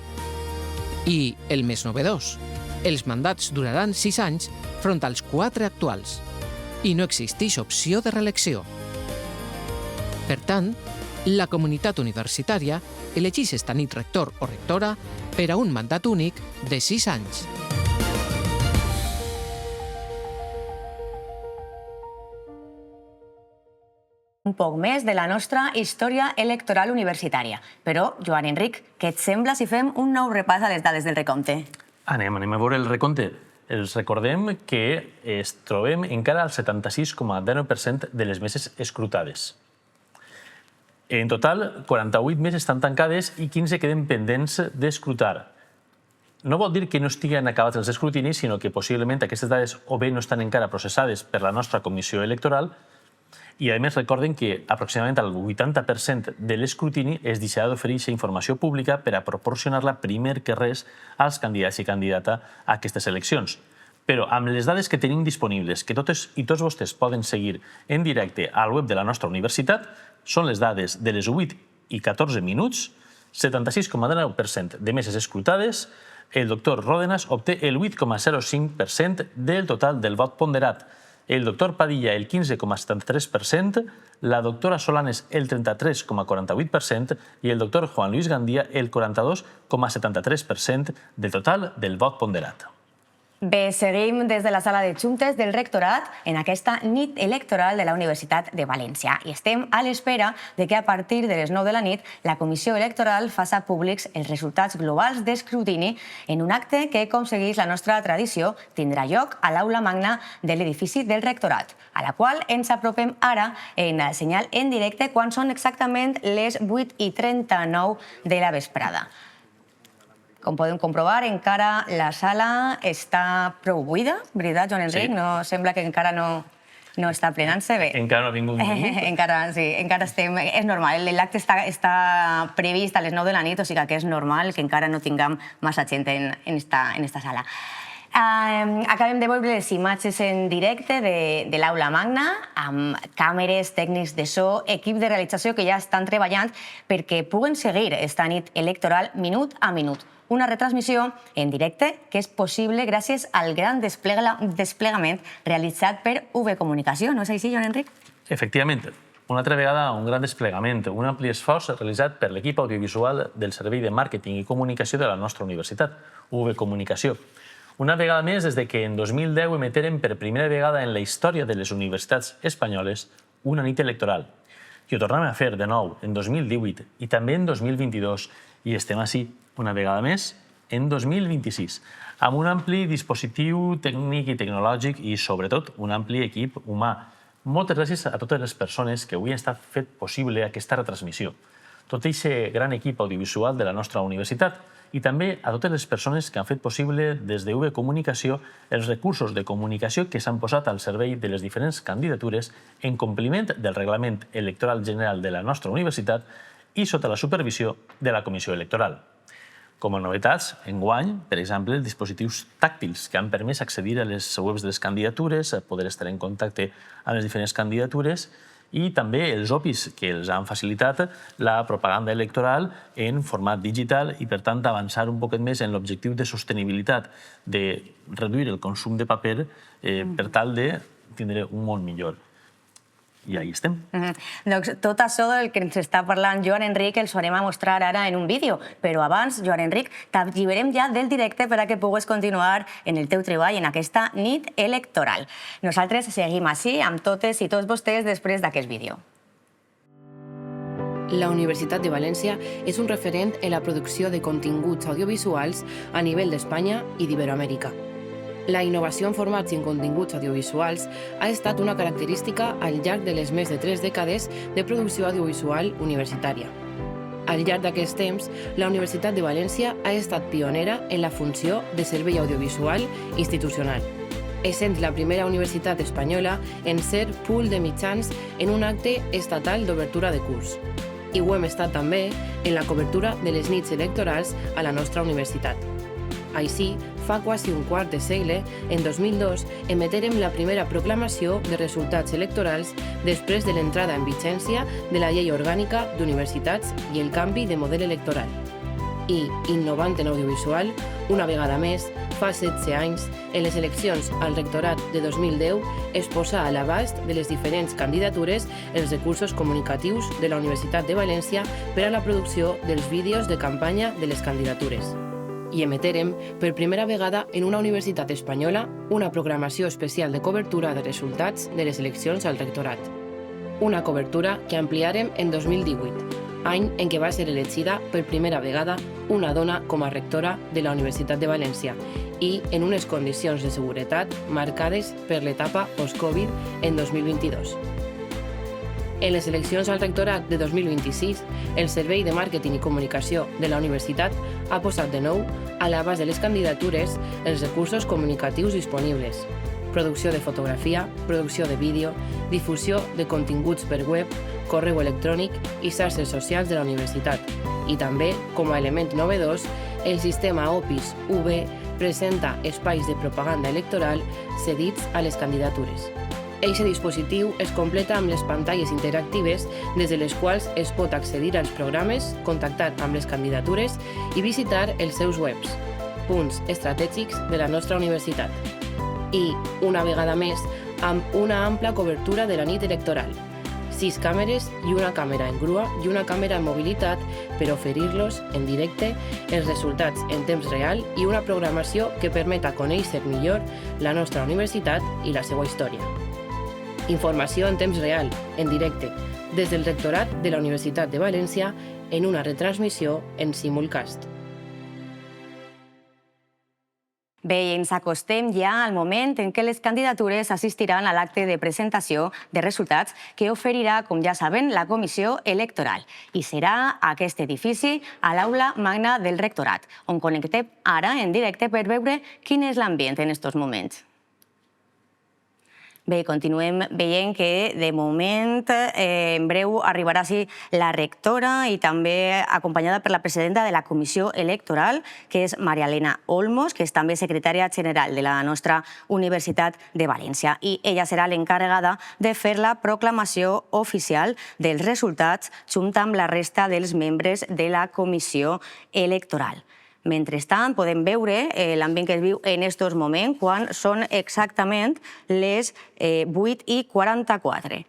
I, el més novedós, els mandats duraran 6 anys front als 4 actuals i no existeix opció de reelecció. Per tant, la comunitat universitària elegeix esta nit rector o rectora per a un mandat únic de 6 anys. Un poc més de la nostra història electoral universitària. Però, Joan Enric, què et sembla si fem un nou repàs a les dades del recompte? Anem a veure el recompte. Els recordem que es trobem encara al 76,9% de les meses escrutades. En total, 48 meses estan tancades i 15 queden pendents d'escrutar. No vol dir que no estiguen acabats els escrutinis, sinó que possiblement aquestes dades o bé no estan encara processades per la nostra comissió electoral i, a més, recorden que aproximadament el 80% de l'escrutini es deixarà d'oferir aquesta informació pública per a proporcionar-la primer que res als candidats i candidata a aquestes eleccions. Però amb les dades que tenim disponibles, que totes i tots vostès poden seguir en directe al web de la nostra universitat, són les dades de les 8 i 14 minuts, 76,9% de meses escrutades, el doctor Ródenas obté el 8,05% del total del vot ponderat, el doctor Padilla el 15,73%, la doctora Solanes el 33,48% i el doctor Juan Luis Gandía el 42,73% del total del vot ponderat. Bé, seguim des de la sala de juntes del rectorat en aquesta nit electoral de la Universitat de València i estem a l'espera de que a partir de les 9 de la nit la Comissió Electoral faci públics els resultats globals d'escrutini en un acte que, com segueix la nostra tradició, tindrà lloc a l'aula magna de l'edifici del rectorat, a la qual ens apropem ara en senyal en directe quan són exactament les 8:39 de la vesprada. Com podem comprovar, encara la sala està prou buida, veritat, Joan Enric? Sí. No, sembla que encara no està plenant-se bé. Encara no ha vingut ningú. Encara estem... És normal, l'acte està previst a les 9 de la nit, o sigui que és normal que encara no tinguem massa gent en esta sala. Acabem de veure les imatges en directe de l'aula magna, amb càmeres, tècnics de so, equip de realització que ja estan treballant perquè puguen seguir esta nit electoral minut a minut. Una retransmissió en directe que és possible gràcies al gran desplegament realitzat per UV Comunicació. No és així, Joan Enric? Efectivament. Una altra vegada, un gran desplegament, un ampli esforç realitzat per l'equip audiovisual del Servei de Màrqueting i Comunicació de la nostra universitat, UV Comunicació. Una vegada més, des que en 2010 emeteren per primera vegada en la història de les universitats espanyoles una nit electoral. I ho tornem a fer de nou en 2018 i també en 2022 i estem així una vegada més en 2026, amb un ampli dispositiu tècnic i tecnològic i, sobretot, un ampli equip humà, Moltes gràcies a totes les persones que avui han estat fet possible aquesta retransmissió, tot aquest gran equip audiovisual de la nostra universitat i també a totes les persones que han fet possible des d'UV Comunicació els recursos de comunicació que s'han posat al servei de les diferents candidatures en compliment del Reglament Electoral General de la nostra universitat i sota la supervisió de la Comissió Electoral. Com a novetats, enguany, per exemple, els dispositius tàctils que han permès accedir a les webs de les candidatures, poder estar en contacte amb les diferents candidatures i també els OPIs que els han facilitat la propaganda electoral en format digital i, per tant, avançar un poquet més en l'objectiu de sostenibilitat, de reduir el consum de paper per tal de tindre un món millor. I ahí estem. Doncs tot això del que ens està parlant Joan Enric els ho anem a mostrar ara en un vídeo. Però abans, Joan Enric, t'alliberem ja del directe per a que pugues continuar en el teu treball en aquesta nit electoral. Nosaltres seguim així amb totes i tots vostès després d'aquest vídeo. La Universitat de València és un referent en la producció de continguts audiovisuals a nivell d'Espanya i d'Iberoamèrica. La innovació en formats i en continguts audiovisuals ha estat una característica al llarg de les més de 3 dècades de producció audiovisual universitària. Al llarg d'aquest temps, la Universitat de València ha estat pionera en la funció de servei audiovisual institucional, essent la primera universitat espanyola en ser pool de mitjans en un acte estatal d'obertura de curs. I ho hem estat també en la cobertura de les nits electorals a la nostra universitat. Així, fa quasi un quart de segle, en 2002, emetrem la primera proclamació de resultats electorals després de l'entrada en vigència de la Llei Orgànica d'Universitats i el canvi de model electoral. I, innovant en audiovisual, una vegada més, fa 16 anys, en les eleccions al rectorat de 2010, es posa a l'abast de les diferents candidatures els recursos comunicatius de la Universitat de València per a la producció dels vídeos de campanya de les candidatures. I emetrem, per primera vegada en una universitat espanyola, una programació especial de cobertura de resultats de les eleccions al rectorat. Una cobertura que ampliarem en 2018, any en què va ser elegida per primera vegada una dona com a rectora de la Universitat de València i en unes condicions de seguretat marcades per l'etapa post-Covid en 2022. En les eleccions al rectorat de 2026, el Servei de Màrqueting i Comunicació de la Universitat ha posat de nou a l'abast de les candidatures els recursos comunicatius disponibles: producció de fotografia, producció de vídeo, difusió de continguts per web, correu electrònic i xarxes socials de la universitat. I també, com a element novedós, el sistema OPIS UV presenta espais de propaganda electoral cedits a les candidatures. Eixe dispositiu es completa amb les pantalles interactives des de les quals es pot accedir als programes, contactar amb les candidatures i visitar els seus webs, punts estratègics de la nostra universitat. I, una vegada més, amb una ampla cobertura de la nit electoral. 6 càmeres i una càmera en grua i una càmera en mobilitat per oferir-los en directe els resultats en temps real i una programació que permeta conèixer millor la nostra universitat i la seva història. Informació en temps real, en directe, des del rectorat de la Universitat de València en una retransmissió en simulcast. Bé, ens acostem ja al moment en què les candidatures assistiran a l'acte de presentació de resultats que oferirà, com ja saben, la Comissió Electoral. I serà aquest edifici, a l'aula magna del rectorat, on connectem ara en directe per veure quin és l'ambient en aquests moments. Bé, continuem veient que, de moment, en breu arribarà així la rectora i també acompanyada per la presidenta de la Comissió Electoral, que és Maria Elena Olmos, que és també secretària general de la nostra Universitat de València. I ella serà l'encarregada de fer la proclamació oficial dels resultats junt amb la resta dels membres de la Comissió Electoral. Mentrestant, podem veure l'ambient que es viu en aquests moments, quan són exactament les 8:44.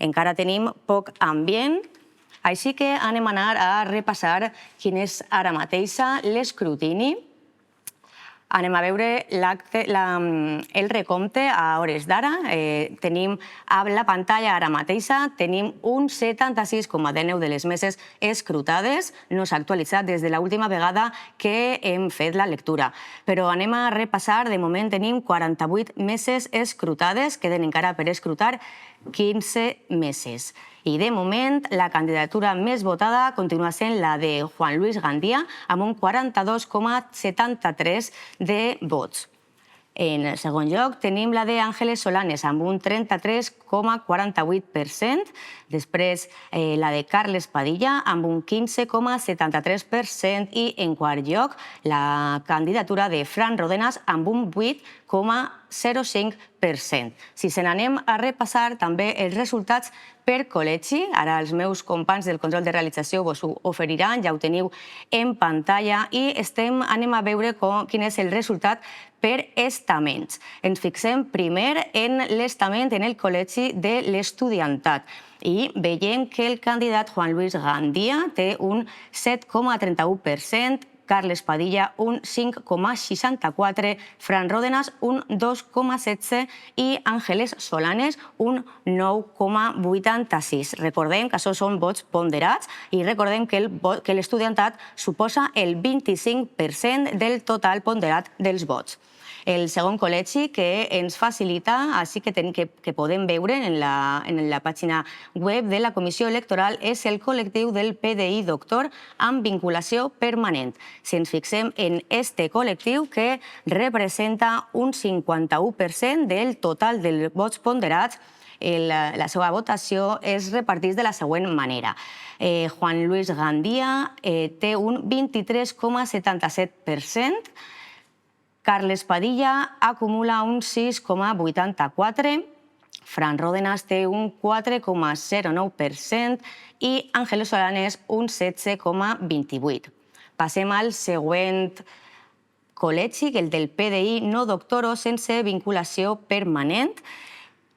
Encara tenim poc ambient, així que anem a anar a repassar quin és ara mateix l'escrutini. Anem a veure el recompte a hores d'ara. Tenim a la pantalla ara mateixa, tenim un 76,19 de les meses escrutades. No s'ha actualitzat des de l'última vegada que hem fet la lectura. Però anem a repassar. De moment tenim 48 meses escrutades, queden encara per escrutar 15 meses. I de moment la candidatura més votada continua sent la de Juan Luis Gandía amb un 42,73 de vots. En segon lloc tenim la d'Ángeles Solanes amb un 33,48%, després la de Carles Padilla amb un 15,73% i en quart lloc la candidatura de Fran Ródenas amb un 8,05%. Si se n'anem a repassar també els resultats per col·legi, ara els meus companys del control de realització vos ho oferiran, ja ho teniu en pantalla, i anem a veure quin és el resultat per estaments. Ens fixem primer en l'estament en el col·legi de l'estudiantat i veiem que el candidat Juan Luis Gandía té un 7,31%, Carles Padilla un 5,64%, Fran Ródenas un 2,16% i Ángeles Solanes un 9,86%. Recordem que això són vots ponderats i recordem que l'estudiantat suposa el 25% del total ponderat dels vots. El segon col·legi que ens facilita, així que podem veure en la pàgina web de la Comissió Electoral, és el col·lectiu del PDI Doctor amb vinculació permanent. Si ens fixem en este col·lectiu, que representa un 51% del total dels vots ponderats, la seva votació es reparteix de la següent manera. Juan Luis Gandía té un 23,77%, Carles Padilla acumula un 6,84%, Fran Ródenas té un 4,09% i Ángeles Solanes un 16,28%. Passem al següent col·legi, el del PDI no doctor o sense vinculació permanent,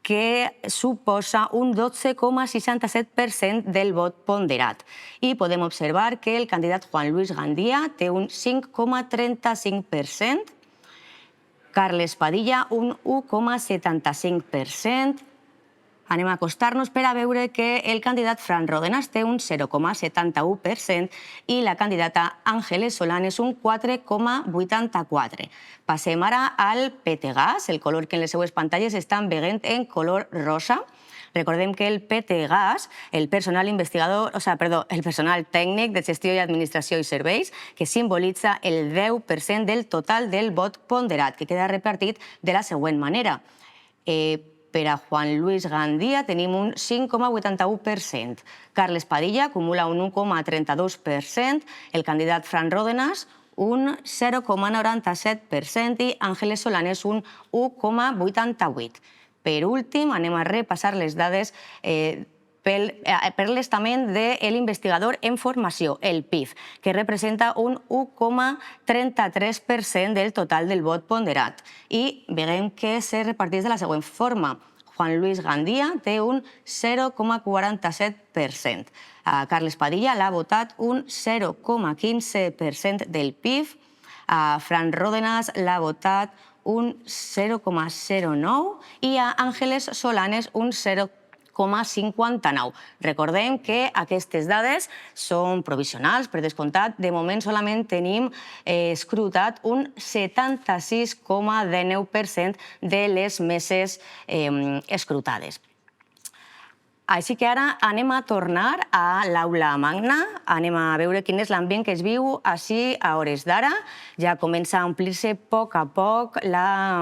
que suposa un 12,67% del vot ponderat. I podem observar que el candidat Juan Luis Gandía té un 5,35%, Carles Padilla un 1,75%. Anem a acostar-nos per a veure que el candidat Fran Ródenas té un 0,71% i la candidata Ángeles Solanes un 4,84%. Passem ara al PT-Gas, el color que en les seues pantalles estan veient en color rosa. Recordem que el PT-Gas, el personal tècnic de gestió i administració i serveis, que simbolitza el 10% del total del vot ponderat, que queda repartit de la següent manera. Per a Juan Luis Gandía tenim un 5,81%, Carles Padilla acumula un 1,32%, el candidat Fran Ródenas un 0,97% i Ángeles Solanes un 1,88%. Per últim, anem a repassar les dades per l'estament de l'investigador en formació, el PIF, que representa un 1,33% del total del vot ponderat. I veiem que se reparteix de la següent forma. Juan Luis Gandía té un 0,47%. Carles Padilla l'ha votat un 0,15% del PIF. Fran Ródenas l'ha votat un 0,09% i a Ángeles Solanes un 0,59%. Recordem que aquestes dades són provisionals, per descomptat. De moment solament tenim escrutat un 76,19% de les meses escrutades. Així que ara anem a tornar a l'aula magna, anem a veure quin és l'ambient que es viu així a hores d'ara. Ja comença a omplir-se a poc la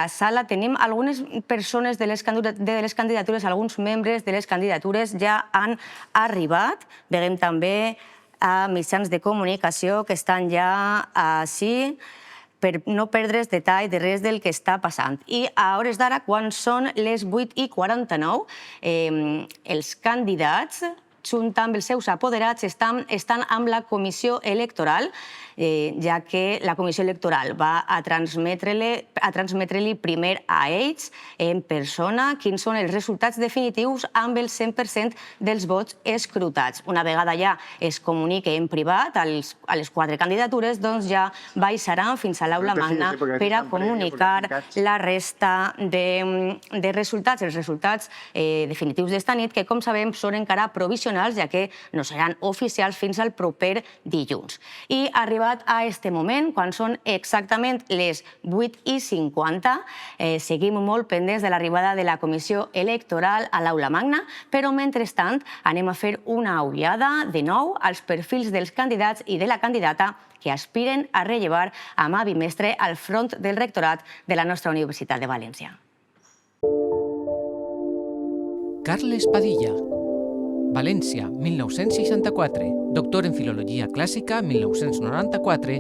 sala. Tenim algunes persones de les candidatures, alguns membres de les candidatures ja han arribat. Veiem també a mitjans de comunicació que estan ja així, per no perdre's detall de res del que està passant. I a hores d'ara, quan són les 8:49, els candidats, junt amb els seus apoderats, estan amb la comissió electoral ja que la Comissió Electoral va a transmetre-li primer a ells en persona quins són els resultats definitius amb el 100% dels vots escrutats. Una vegada ja es comunique en privat a les 4 candidatures, doncs ja baixaran fins a l'aula magna per a comunicar la resta de resultats, els resultats definitius d'esta nit, que com sabem són encara provisionals, ja que no seran oficials fins al proper dilluns. I arribat a este moment, quan són exactament les 8:50, seguim molt pendents de l'arribada de la Comissió Electoral a l'aula magna, però mentrestant anem a fer una ullada de nou als perfils dels candidats i de la candidata que aspiren a rellevar amb avi mestre al front del rectorat de la nostra Universitat de València. Carles Padilla, València, 1964, doctor en Filologia Clàssica, 1994,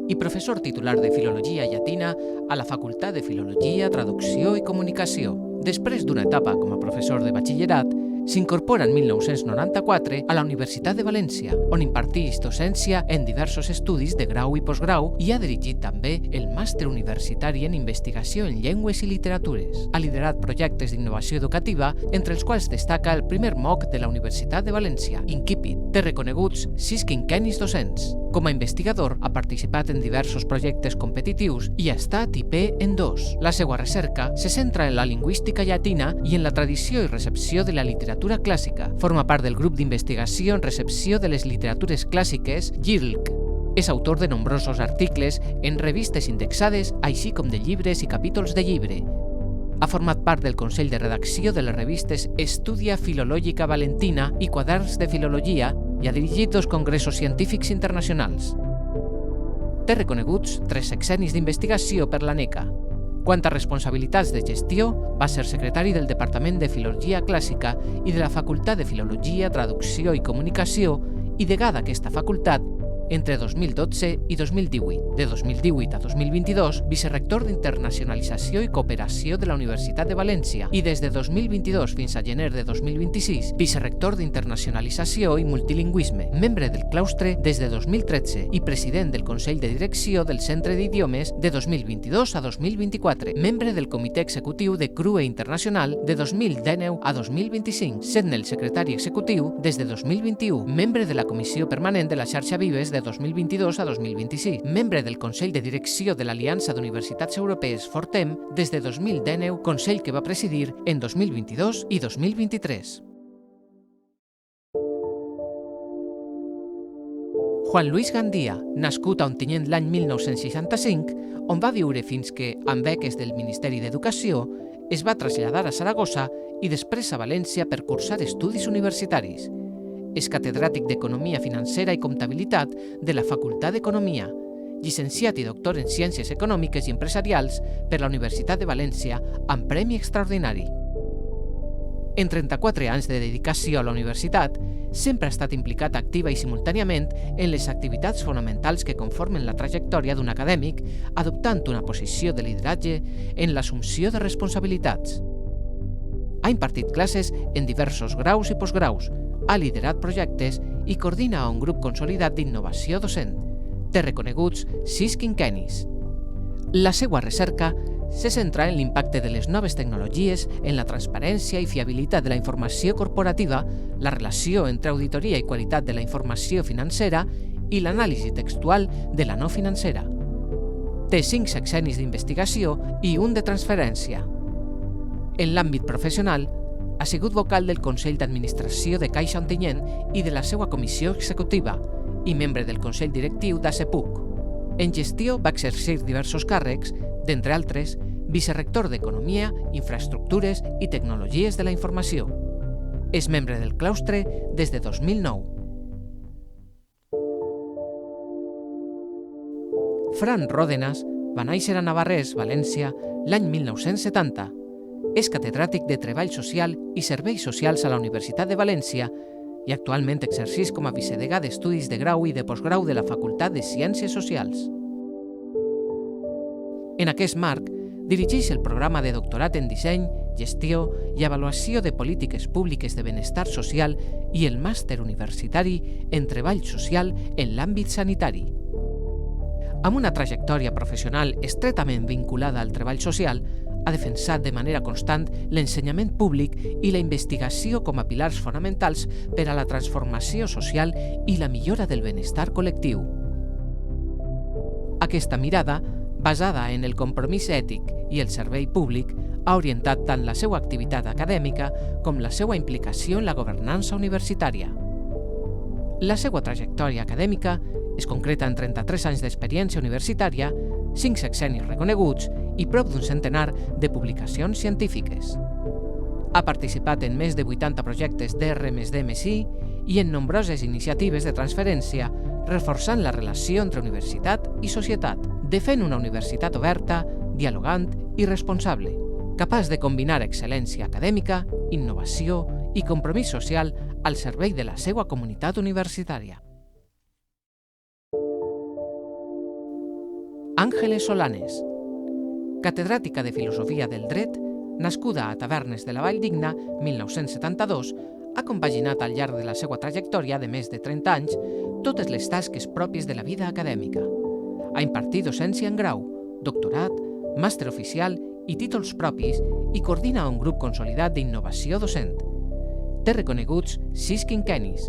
i professor titular de Filologia Llatina a la Facultat de Filologia, Traducció i Comunicació. Després d'una etapa com a professor de batxillerat, s'incorpora en 1994 a la Universitat de València, on imparteix docència en diversos estudis de grau i postgrau i ha dirigit també el màster universitari en investigació en llengües i literatures. Ha liderat projectes d'innovació educativa, entre els quals destaca el primer MOOC de la Universitat de València, Incipit. Té reconeguts 6 quinquennis docents. Com a investigador, ha participat en diversos projectes competitius i ha estat IP en 2. La seva recerca se centra en la lingüística llatina i en la tradició i recepció de la literatura clàssica. Forma part del grup d'investigació en recepció de les literatures clàssiques GIRLC. És autor de nombrosos articles en revistes indexades, així com de llibres i capítols de llibre. Ha format part del Consell de Redacció de les revistes Estudia Filològica Valentina i Quaderns de Filologia i ha dirigit 2 congressos científics internacionals. Té reconeguts 3 sexennis d'investigació per l'ANECA. Quant a responsabilitats de gestió, va ser secretari del Departament de Filologia Clàssica i de la Facultat de Filologia, Traducció i Comunicació i degà d'aquesta facultat entre 2012 i 2018. De 2018 a 2022, vicerrector d'Internacionalització i Cooperació de la Universitat de València i des de 2022 fins a gener de 2026, vicerrector d'Internacionalització i Multilingüisme, membre del claustre des de 2013 i president del Consell de Direcció del Centre d'Idiomes de 2022 a 2024, membre del Comitè Executiu de CRUE Internacional de 2019 a 2025, sent el secretari executiu des de 2021, membre de la Comissió Permanent de la Xarxa Vives de 2022 a 2026, membre del Consell de Direcció de l'Aliança d'Universitats Europees Fortem des de 2019, consell que va presidir en 2022 i 2023. Juan Luis Gandia, nascut a Ontinyent l'any 1965, on va viure fins que, amb beques del Ministeri d'Educació, es va traslladar a Saragossa i després a València per cursar estudis universitaris. És catedràtic d'Economia Financera i Comptabilitat de la Facultat d'Economia, llicenciat i doctor en Ciències Econòmiques i Empresarials per la Universitat de València amb Premi Extraordinari. En 34 anys de dedicació a la universitat, sempre ha estat implicat activa i simultàniament en les activitats fonamentals que conformen la trajectòria d'un acadèmic, adoptant una posició de lideratge en l'assumpció de responsabilitats. Ha impartit classes en diversos graus i postgraus, ha liderat projectes i coordina un grup consolidat d'innovació docent. Té reconeguts 6 quinquennis. La seva recerca se centra en l'impacte de les noves tecnologies en la transparència i fiabilitat de la informació corporativa, la relació entre auditoria i qualitat de la informació financera i l'anàlisi textual de la no financera. Té 5 sexennis d'investigació i 1 de transferència. En l'àmbit professional, ha sigut vocal del Consell d'Administració de Caixa Ontinyent i de la seva comissió executiva i membre del Consell Directiu d'ASEPUC. En gestió va exercir diversos càrrecs, d'entre altres, vicerrector d'Economia, Infraestructures i Tecnologies de la Informació. És membre del claustre des de 2009. Fran Ródenas va néixer a Navarrés, València, l'any 1970. És catedràtic de Treball Social i Serveis Socials a la Universitat de València i actualment exerceix com a vicedegà d'Estudis de Grau i de Postgrau de la Facultat de Ciències Socials. En aquest marc, dirigeix el programa de doctorat en Disseny, Gestió i Avaluació de Polítiques Públiques de Benestar Social i el màster universitari en Treball Social en l'àmbit sanitari. Amb una trajectòria professional estretament vinculada al treball social, ha defensat de manera constant l'ensenyament públic i la investigació com a pilars fonamentals per a la transformació social i la millora del benestar col·lectiu. Aquesta mirada, basada en el compromís ètic i el servei públic, ha orientat tant la seva activitat acadèmica com la seva implicació en la governança universitària. La seva trajectòria acadèmica es concreta en 33 anys d'experiència universitària, 5 sexennis reconeguts i prop d'un centenar de publicacions científiques. Ha participat en més de 80 projectes d'R+D+I i en nombroses iniciatives de transferència, reforçant la relació entre universitat i societat, defèn una universitat oberta, dialogant i responsable, capaç de combinar excel·lència acadèmica, innovació i compromís social al servei de la seva comunitat universitària. Ángeles Solanes, catedràtica de Filosofia del Dret, nascuda a Tavernes de la Valldigna, 1972, ha compaginat al llarg de la seva trajectòria de més de 30 anys totes les tasques pròpies de la vida acadèmica. Ha impartit docència en grau, doctorat, màster oficial i títols propis i coordina un grup consolidat d'innovació docent. Té reconeguts 6 quinquennis.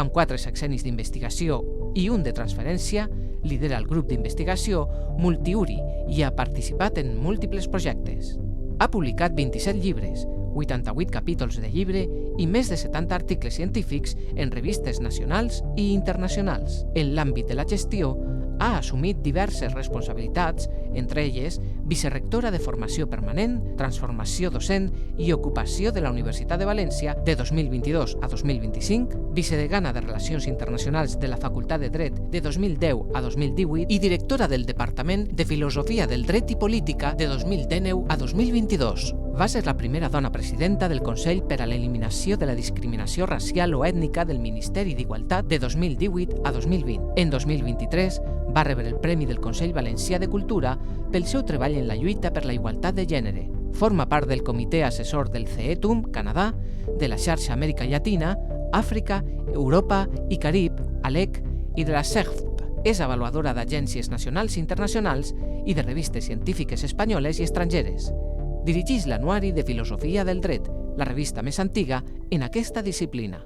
Amb 4 sexennis d'investigació i un de transferència, lidera el grup d'investigació Multiuri i ha participat en múltiples projectes. Ha publicat 27 llibres, 88 capítols de llibre i més de 70 articles científics en revistes nacionals i internacionals. En l'àmbit de la gestió, ha assumit diverses responsabilitats, entre elles vicerrectora de Formació Permanent, Transformació Docent i Ocupació de la Universitat de València de 2022 a 2025, vicedegana de Relacions Internacionals de la Facultat de Dret de 2010 a 2018 i directora del Departament de Filosofia del Dret i Política de 2019 a 2022. Va ser la primera dona presidenta del Consell per a l'Eliminació de la Discriminació Racial o Ètnica del Ministeri d'Igualtat de 2018 a 2020. En 2023 va rebre el Premi del Consell Valencià de Cultura pel seu treball en la lluita per la igualtat de gènere. Forma part del comitè assessor del CETUM, Canadà, de la xarxa Amèrica Llatina, Àfrica, Europa i Carib, ALEC, i de la CEGFP. És avaluadora d'agències nacionals i internacionals i de revistes científiques espanyoles i estrangeres. Dirigeix l'Anuari de Filosofia del Dret, la revista més antiga en aquesta disciplina.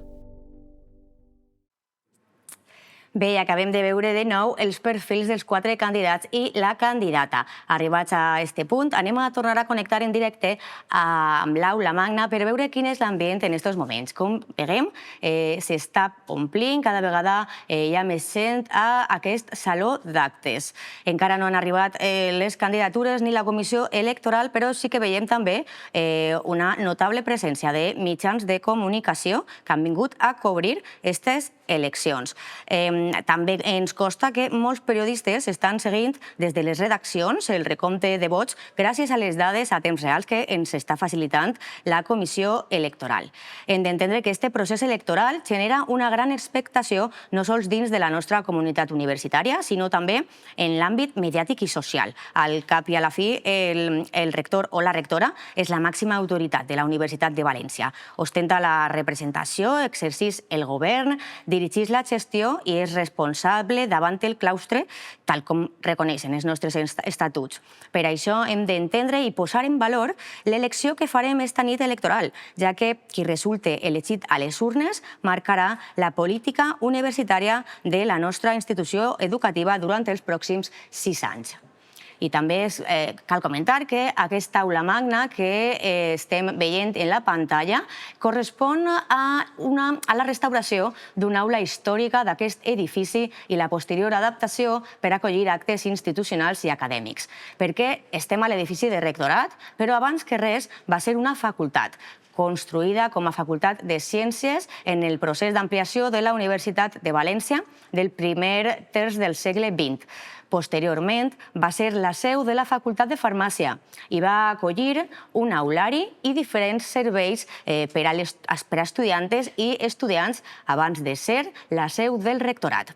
Bé, acabem de veure de nou els perfils dels 4 candidats i la candidata. Arribats a aquest punt, anem a tornar a connectar en directe amb l'aula magna per veure quin és l'ambient en aquests moments. Com veiem, s'està omplint, cada vegada hi ha més gent a aquest saló d'actes. Encara no han arribat les candidatures ni la comissió electoral, però sí que veiem també una notable presència de mitjans de comunicació que han vingut a cobrir aquestes eleccions. També ens consta que molts periodistes estan seguint des de les redaccions el recompte de vots gràcies a les dades a temps reals que ens està facilitant la Comissió Electoral. Hem d'entendre que aquest procés electoral genera una gran expectació no sols dins de la nostra comunitat universitària, sinó també en l'àmbit mediàtic i social. Al cap i a la fi, el rector o la rectora és la màxima autoritat de la Universitat de València. Ostenta la representació, exerceix el govern, dirigeix la gestió i és responsable davant el claustre, tal com reconeixen els nostres estatuts. Per això hem d'entendre i posar en valor l'elecció que farem esta nit electoral, ja que qui resulte elegit a les urnes marcarà la política universitària de la nostra institució educativa durant els pròxims 6 anys. I també cal comentar que aquesta aula magna que estem veient en la pantalla correspon a la restauració d'una aula històrica d'aquest edifici i la posterior adaptació per acollir actes institucionals i acadèmics. Perquè estem a l'edifici de rectorat, però abans que res va ser una facultat, construïda com a Facultat de Ciències en el procés d'ampliació de la Universitat de València del primer terç del segle XX. Posteriorment, va ser la seu de la Facultat de Farmàcia i va acollir un aulari i diferents serveis per a estudiantes i estudiants abans de ser la seu del rectorat.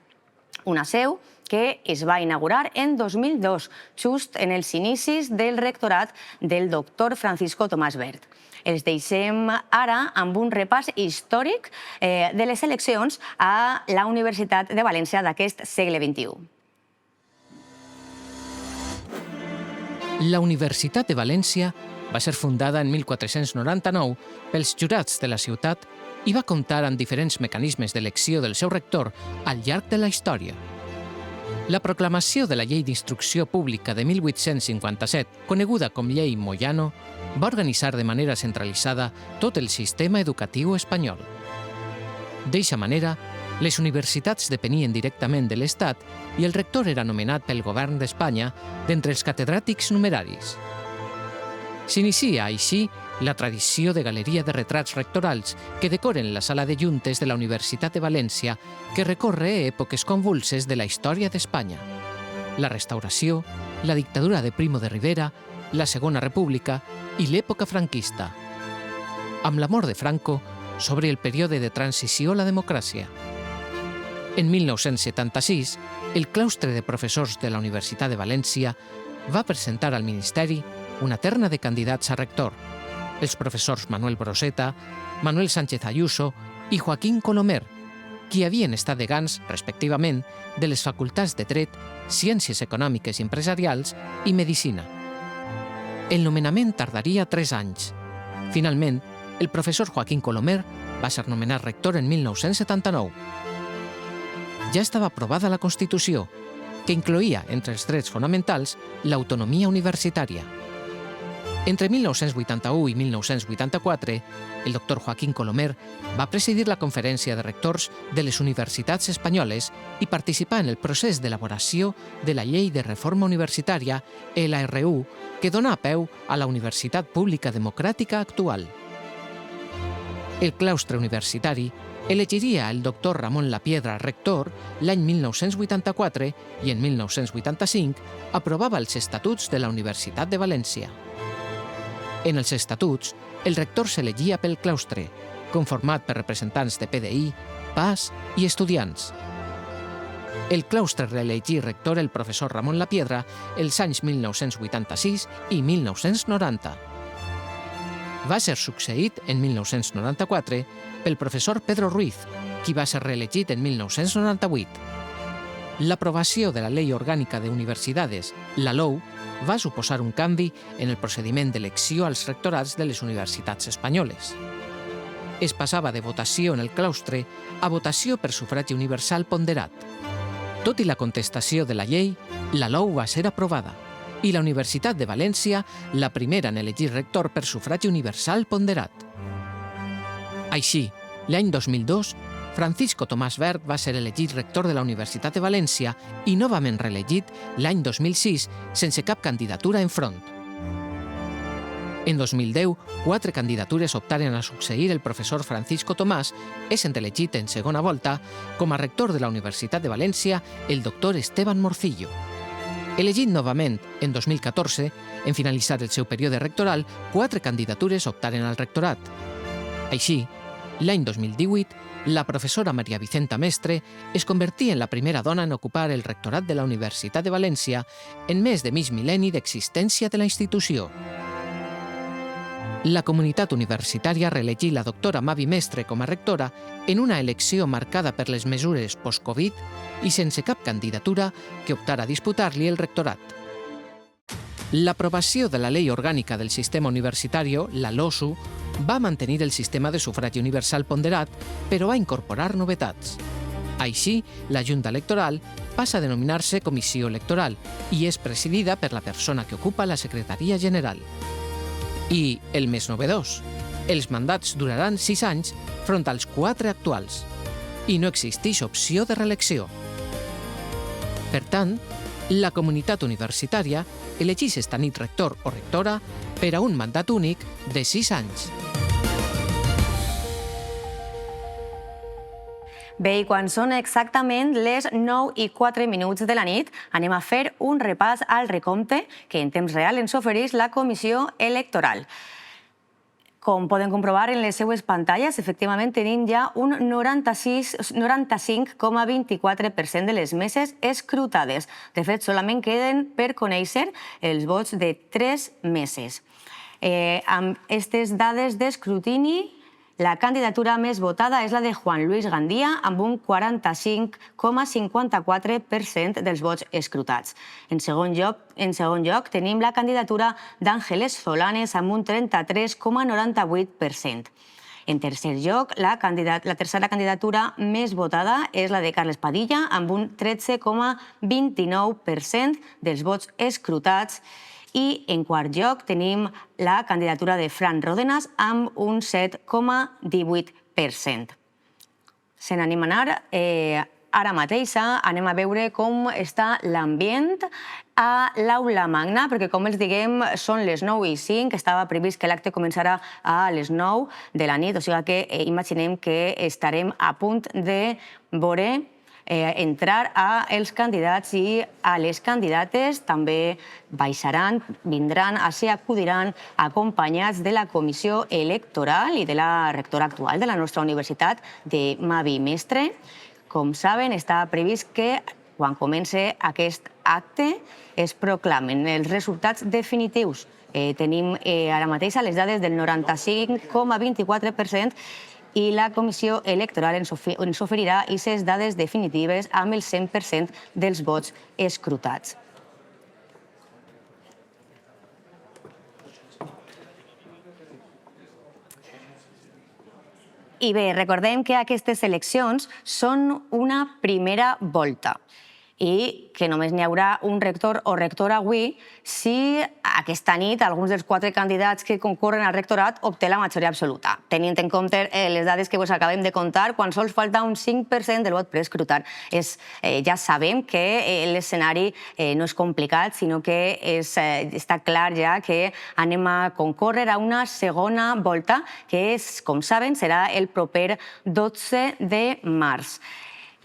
Una seu que es va inaugurar en 2002, just en els inicis del rectorat del doctor Francisco Tomàs Bert. Els deixem ara amb un repàs històric de les eleccions a la Universitat de València d'aquest segle XXI. La Universitat de València va ser fundada en 1499 pels jurats de la ciutat i va comptar amb diferents mecanismes d'elecció del seu rector al llarg de la història. La proclamació de la Llei d'Instrucció Pública de 1857, coneguda com Llei Moyano, va organitzar de manera centralitzada tot el sistema educatiu espanyol. D'eixa manera, les universitats depenien directament de l'Estat i el rector era nomenat pel govern d'Espanya d'entre els catedràtics numeraris. S'inicia així la tradició de galeria de retrats rectorals que decoren la sala de juntes de la Universitat de València, que recorre èpoques convulses de la història d'Espanya. La Restauració, la dictadura de Primo de Rivera, la Segona República i l'època franquista. Amb la mort de Franco, s'obre el període de transició a la democràcia. En 1976, el claustre de professors de la Universitat de València va presentar al Ministeri una terna de candidats a rector, els professors Manuel Broseta, Manuel Sánchez Ayuso i Joaquín Colomer, qui havien estat degans, respectivament, de les facultats de Dret, Ciències Econòmiques i Empresarials i Medicina. El nomenament tardaria 3 anys. Finalment, el professor Joaquín Colomer va ser nomenat rector en 1979. Ja estava aprovada la Constitució, que incloïa entre els drets fonamentals l'autonomia universitària. Entre 1981 i 1984, el doctor Joaquín Colomer va presidir la Conferència de Rectors de les Universitats Espanyoles i participar en el procés d'elaboració de la Llei de Reforma Universitària, LRU, que dona peu a la Universitat Pública Democràtica actual. El claustre universitari elegiria el doctor Ramon Lapiedra rector l'any 1984 i en 1985 aprovava els estatuts de la Universitat de València. En els estatuts, el rector s'elegia pel claustre, conformat per representants de PDI, PAS i estudiants. El claustre reelegí rector el professor Ramon Lapiedra els anys 1986 i 1990. Va ser succeït en 1994 pel professor Pedro Ruiz, qui va ser reelegit en 1998. L'aprovació de la Llei Orgànica de Universidades, la LOU, va suposar un canvi en el procediment d'elecció als rectorats de les universitats espanyoles. Es passava de votació en el claustre a votació per sufragi universal ponderat. Tot i la contestació de la llei, la LOU va ser aprovada i la Universitat de València la primera en elegir rector per sufragi universal ponderat. Així, l'any 2002, Francisco Tomàs Wert va ser elegit rector de la Universitat de València i novament reelegit l'any 2006 sense cap candidatura enfront. En 2010, 4 candidatures optaren a succeir el professor Francisco Tomàs, essent elegit en segona volta com a rector de la Universitat de València el doctor Esteban Morcillo. Elegit novament en 2014, en finalitzar el seu període rectoral, 4 candidatures optaren al rectorat. Així, l'any 2018, la professora Maria Vicenta Mestre es convertí en la primera dona en ocupar el rectorat de la Universitat de València en més de mig mil·lenni d'existència de la institució. La comunitat universitària reelegí la doctora Mavi Mestre com a rectora en una elecció marcada per les mesures post-Covid i sense cap candidatura que optara a disputar-li el rectorat. L'aprovació de la Llei Orgànica del Sistema Universitari, la LOSU, va mantenir el sistema de sufragi universal ponderat, però va incorporar novetats. Així, la Junta Electoral passa a denominar-se Comissió Electoral i és presidida per la persona que ocupa la Secretaria General. I, el més novedós, els mandats duraran 6 anys front als 4 actuals i no existeix opció de reelecció. Per tant, la comunitat universitària elegeix esta nit rector o rectora per a un mandat únic de 6 anys. Bé, i quan són exactament les 9:04 de la nit, anem a fer un repàs al recompte que en temps real ens ofereix la Comissió Electoral. Com poden comprovar en les seues pantalles, efectivament tenim ja un 95,24% de les meses escrutades. De fet, solament queden per conèixer els vots de 3 meses. Amb aquestes dades d'escrutini La candidatura més votada és la de Juan Luis Gandía, amb un 45,54% dels vots escrutats. En segon lloc tenim la candidatura d'Ángeles Solanes, amb un 33,98%. En tercer lloc, la tercera candidatura més votada és la de Carles Padilla, amb un 13,29% dels vots escrutats. I en quart lloc tenim la candidatura de Fran Ródenas amb un 7,18%. Se n'anem a anar ara mateix, anem a veure com està l'ambient a l'Aula Magna, perquè, com els diguem, són les 9:05, estava previst que l'acte començarà a les 9 de la nit, o sigui que imaginem que estarem a punt de veure entrar als candidats i a les candidates. També baixaran, vindran, així acudiran acompanyats de la comissió electoral i de la rectora actual de la nostra universitat, de Mavi Mestre. Com saben, està previst que quan comenci aquest acte es proclamen els resultats definitius. Tenim ara mateix les dades del 95,24% i la comissió electoral ens oferirà aquestes dades definitives amb el 100% dels vots escrutats. I bé, recordem que aquestes eleccions són una primera volta i que només n'hi haurà un rector o rectora avui si aquesta nit alguns dels 4 candidats que concorren al rectorat obté la majoria absoluta. Tenint en compte les dades que us acabem de contar, quan sols falta un 5% del vot per escrutar. Ja sabem que l'escenari no és complicat, sinó que està clar ja que anem a concórrer a una segona volta, que, com saben, serà el proper 12 de març.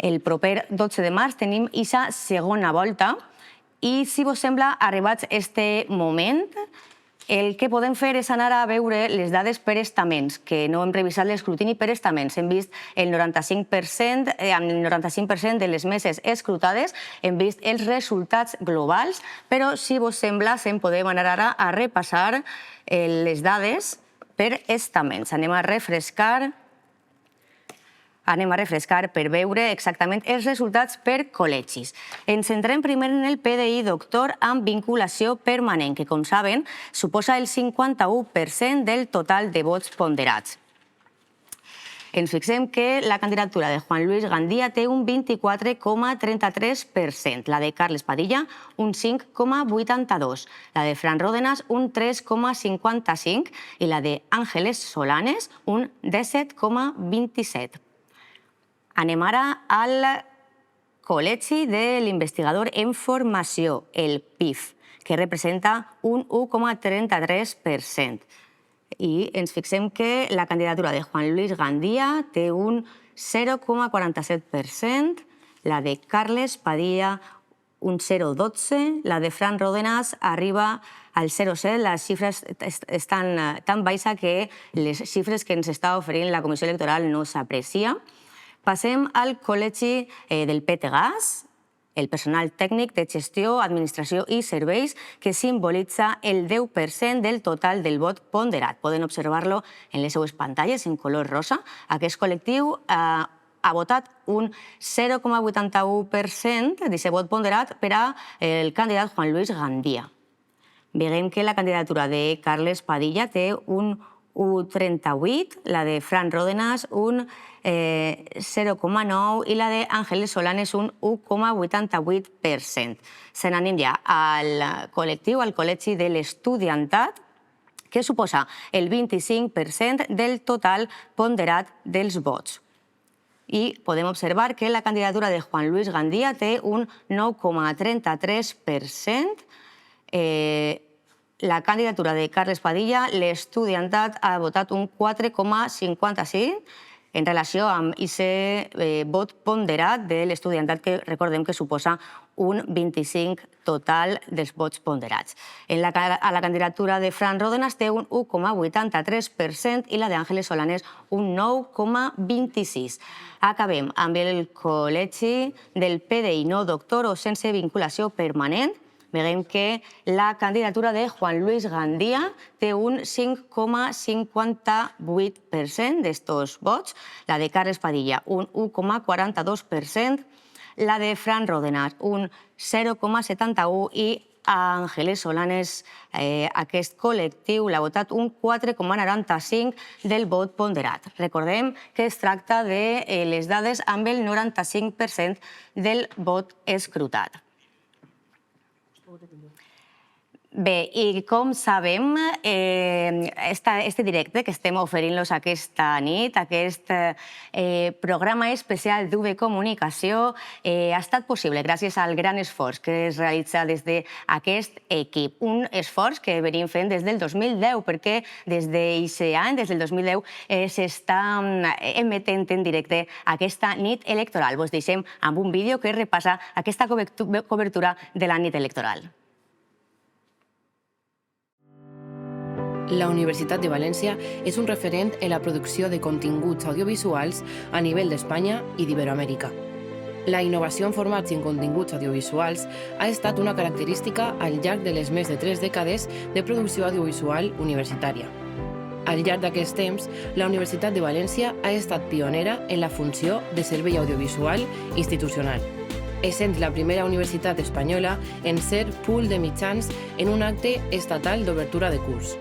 El proper 12 de març tenim aquesta segona volta i, si vos sembla, arribats a aquest moment, el que podem fer és anar a veure les dades per estaments, que no hem revisat l'escrutini per estaments. Hem vist el 95%, amb el 95% de les meses escrutades, hem vist els resultats globals, però, si vos sembla, podem anar ara a repassar les dades per estaments. Anem a refrescar per veure exactament els resultats per col·legis. Ens centrem primer en el PDI doctor amb vinculació permanent, que, com saben, suposa el 51% del total de vots ponderats. Ens fixem que la candidatura de Juan Luis Gandía té un 24,33%, la de Carles Padilla un 5,82%, la de Fran Ródenas un 3,55% i la de Ángeles Solanes un 17,27%. Anem ara al Col·legi de l'Investigador en Formació, el PIF, que representa un 1,33%. I ens fixem que la candidatura de Juan Luis Gandía té un 0,47%, la de Carles Padilla un 0,12%, la de Fran Ródenas arriba al 0,7%. Les xifres estan tan baixes que les xifres que ens està oferint la Comissió Electoral no s'aprecia. Passem al Col·legi del PTGAS, el personal tècnic de gestió, administració i serveis, que simbolitza el 10% del total del vot ponderat. Poden observar-lo en les seues pantalles en color rosa. Aquest col·lectiu ha votat un 0,81% d'aquest vot ponderat per al candidat Juan Luis Gandía. Veiem que la candidatura de Carles Padilla té un 1,38%, la de Fran Ródenas un 0,9% i la de Ángeles Solanes un 1,88%. Se n'anem ja al col·lectiu, al Col·legi de l'Estudiantat, que suposa el 25% del total ponderat dels vots. I podem observar que la candidatura de Juan Luis Gandía té un 9,33%. La candidatura de Carles Padilla, l'Estudiantat, ha votat un 4,55% en relació amb aquest vot ponderat de l'Estudiantat, que recordem que suposa un 25% total dels vots ponderats. A la candidatura de Fran Ródenas té un 1,83% i la d'Ángeles Solanes un 9,26%. Acabem amb el Col·legi del PDI no doctor o sense vinculació permanent, Veiem que la candidatura de Juan Luis Gandía té un 5,58% d'estos vots, la de Carles Padilla un 1,42%, la de Fran Rodenat un 0,71% i a Ángeles Solanes aquest col·lectiu l'ha votat un 4,95% del vot ponderat. Recordem que es tracta de les dades amb el 95% del vot escrutat. Bé, i com sabem, este directe que estem oferint-los aquesta nit, aquest programa especial d'UV Comunicació, ha estat possible gràcies al gran esforç que es realitza des d'aquest equip. Un esforç que venim fent des del 2010, perquè des d'aquest any, des del 2010, s'està emetent en directe aquesta nit electoral. Vos deixem amb un vídeo que repassa aquesta cobertura de la nit electoral. La Universitat de València és un referent en la producció de continguts audiovisuals a nivell d'Espanya i d'Iberoamèrica. La innovació en formats i en continguts audiovisuals ha estat una característica al llarg de les més de 3 dècades de producció audiovisual universitària. Al llarg d'aquest temps, la Universitat de València ha estat pionera en la funció de servei audiovisual institucional, essent la primera universitat espanyola en ser pool de mitjans en un acte estatal d'obertura de curs.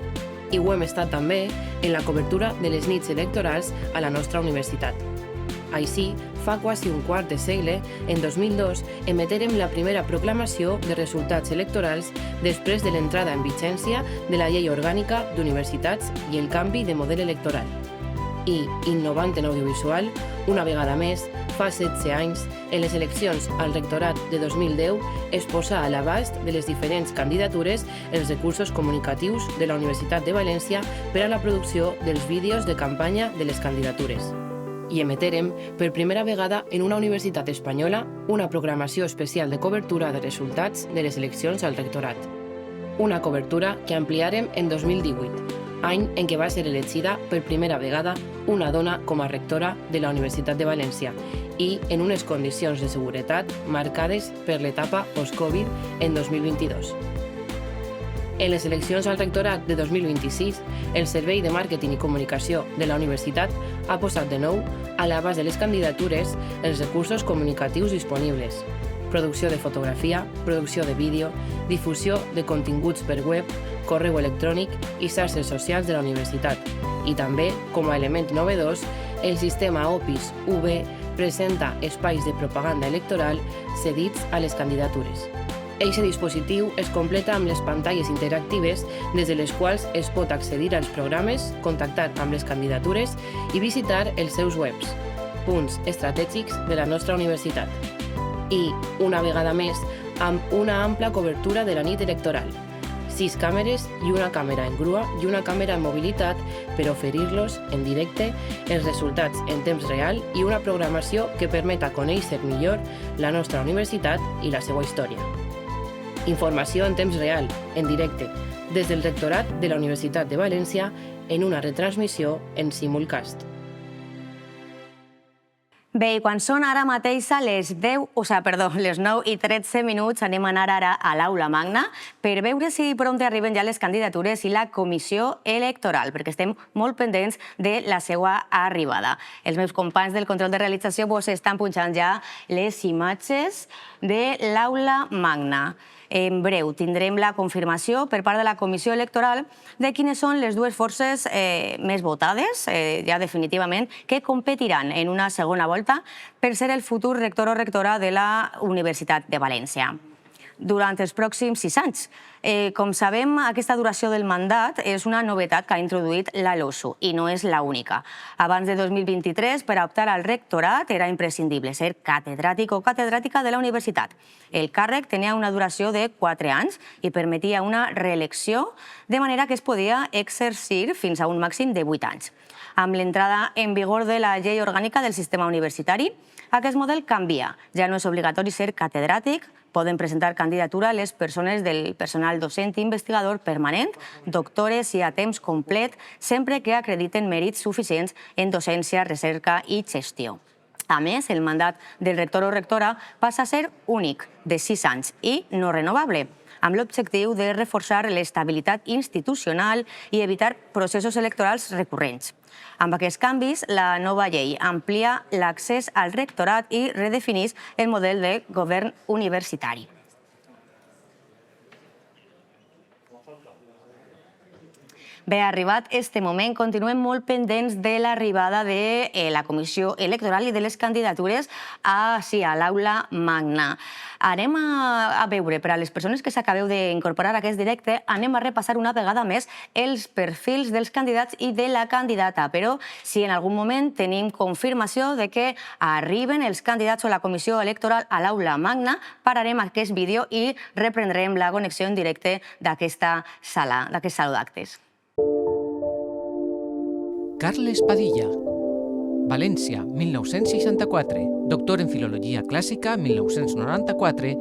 I ho hem estat també en la cobertura de les nits electorals a la nostra universitat. Així, fa quasi un quart de segle, en 2002, emetrem la primera proclamació de resultats electorals després de l'entrada en vigència de la Llei Orgànica d'Universitats i el canvi de model electoral. I, innovant en audiovisual, una vegada més, fa 16 anys, en les eleccions al rectorat de 2010, es posa a l'abast de les diferents candidatures els recursos comunicatius de la Universitat de València per a la producció dels vídeos de campanya de les candidatures. I emetrem, per primera vegada en una universitat espanyola, una programació especial de cobertura de resultats de les eleccions al rectorat. Una cobertura que ampliarem en 2018, any en què va ser elegida per primera vegada una dona com a rectora de la Universitat de València i en unes condicions de seguretat marcades per l'etapa post-Covid en 2022. En les eleccions al rectorat de 2026, el Servei de Màrqueting i Comunicació de la Universitat ha posat de nou a l'abast de les candidatures els recursos comunicatius disponibles: producció de fotografia, producció de vídeo, difusió de continguts per web, correu electrònic i xarxes socials de la universitat. I també, com a element novedós, el sistema Opis UV presenta espais de propaganda electoral cedits a les candidatures. Eixe dispositiu es completa amb les pantalles interactives des de les quals es pot accedir als programes, contactar amb les candidatures i visitar els seus webs, punts estratègics de la nostra universitat. I, una vegada més, amb una ampla cobertura de la nit electoral. 6 càmeres i una càmera en grua i una càmera en mobilitat per oferir-los en directe els resultats en temps real i una programació que permeta conèixer millor la nostra universitat i la seva història. Informació en temps real, en directe, des del rectorat de la Universitat de València en una retransmissió en simulcast. Bé, i quan són ara mateix les 9:13, anem a anar ara a l'aula magna per veure si prompte arriben ja les candidatures i la comissió electoral, perquè estem molt pendents de la seva arribada. Els meus companys del control de realització vos estan punxant ja les imatges de l'aula magna. En breu tindrem la confirmació per part de la comissió electoral de quines són les dues forces més votades, ja definitivament, que competiran en una segona volta per ser el futur rector o rectora de la Universitat de València durant els pròxims 6 anys. Com sabem, aquesta duració del mandat és una novetat que ha introduït la LOSU i no és l'única. Abans de 2023, per a optar al rectorat era imprescindible ser catedràtic o catedràtica de la universitat. El càrrec tenia una duració de 4 anys i permetia una reelecció, de manera que es podia exercir fins a un màxim de 8 anys. Amb l'entrada en vigor de la Llei Orgànica del Sistema Universitari, aquest model canvia. Ja no és obligatori ser catedràtic, poden presentar candidatura les persones del personal docent i investigador permanent, doctores i a temps complet, sempre que acrediten mèrits suficients en docència, recerca i gestió. A més, el mandat del rector o rectora passa a ser únic, de 6 anys, i no renovable. amb l'objectiu de reforçar l'estabilitat institucional i evitar processos electorals recurrents. Amb aquests canvis, la nova llei amplia l'accés al rectorat i redefineix el model de govern universitari. Bé, arribat este moment, continuem molt pendents de l'arribada de la Comissió Electoral i de les candidatures a l'Aula Magna. Anem a veure, per a les persones que s'acabeu d'incorporar a aquest directe, anem a repassar una vegada més els perfils dels candidats i de la candidata, però si en algun moment tenim confirmació de que arriben els candidats o la Comissió Electoral a l'Aula Magna, pararem aquest vídeo i reprendrem la connexió en directe d'aquesta sala, d'aquest saló d'actes. Carles Padilla, València, 1964, doctor en Filologia Clàssica, 1994,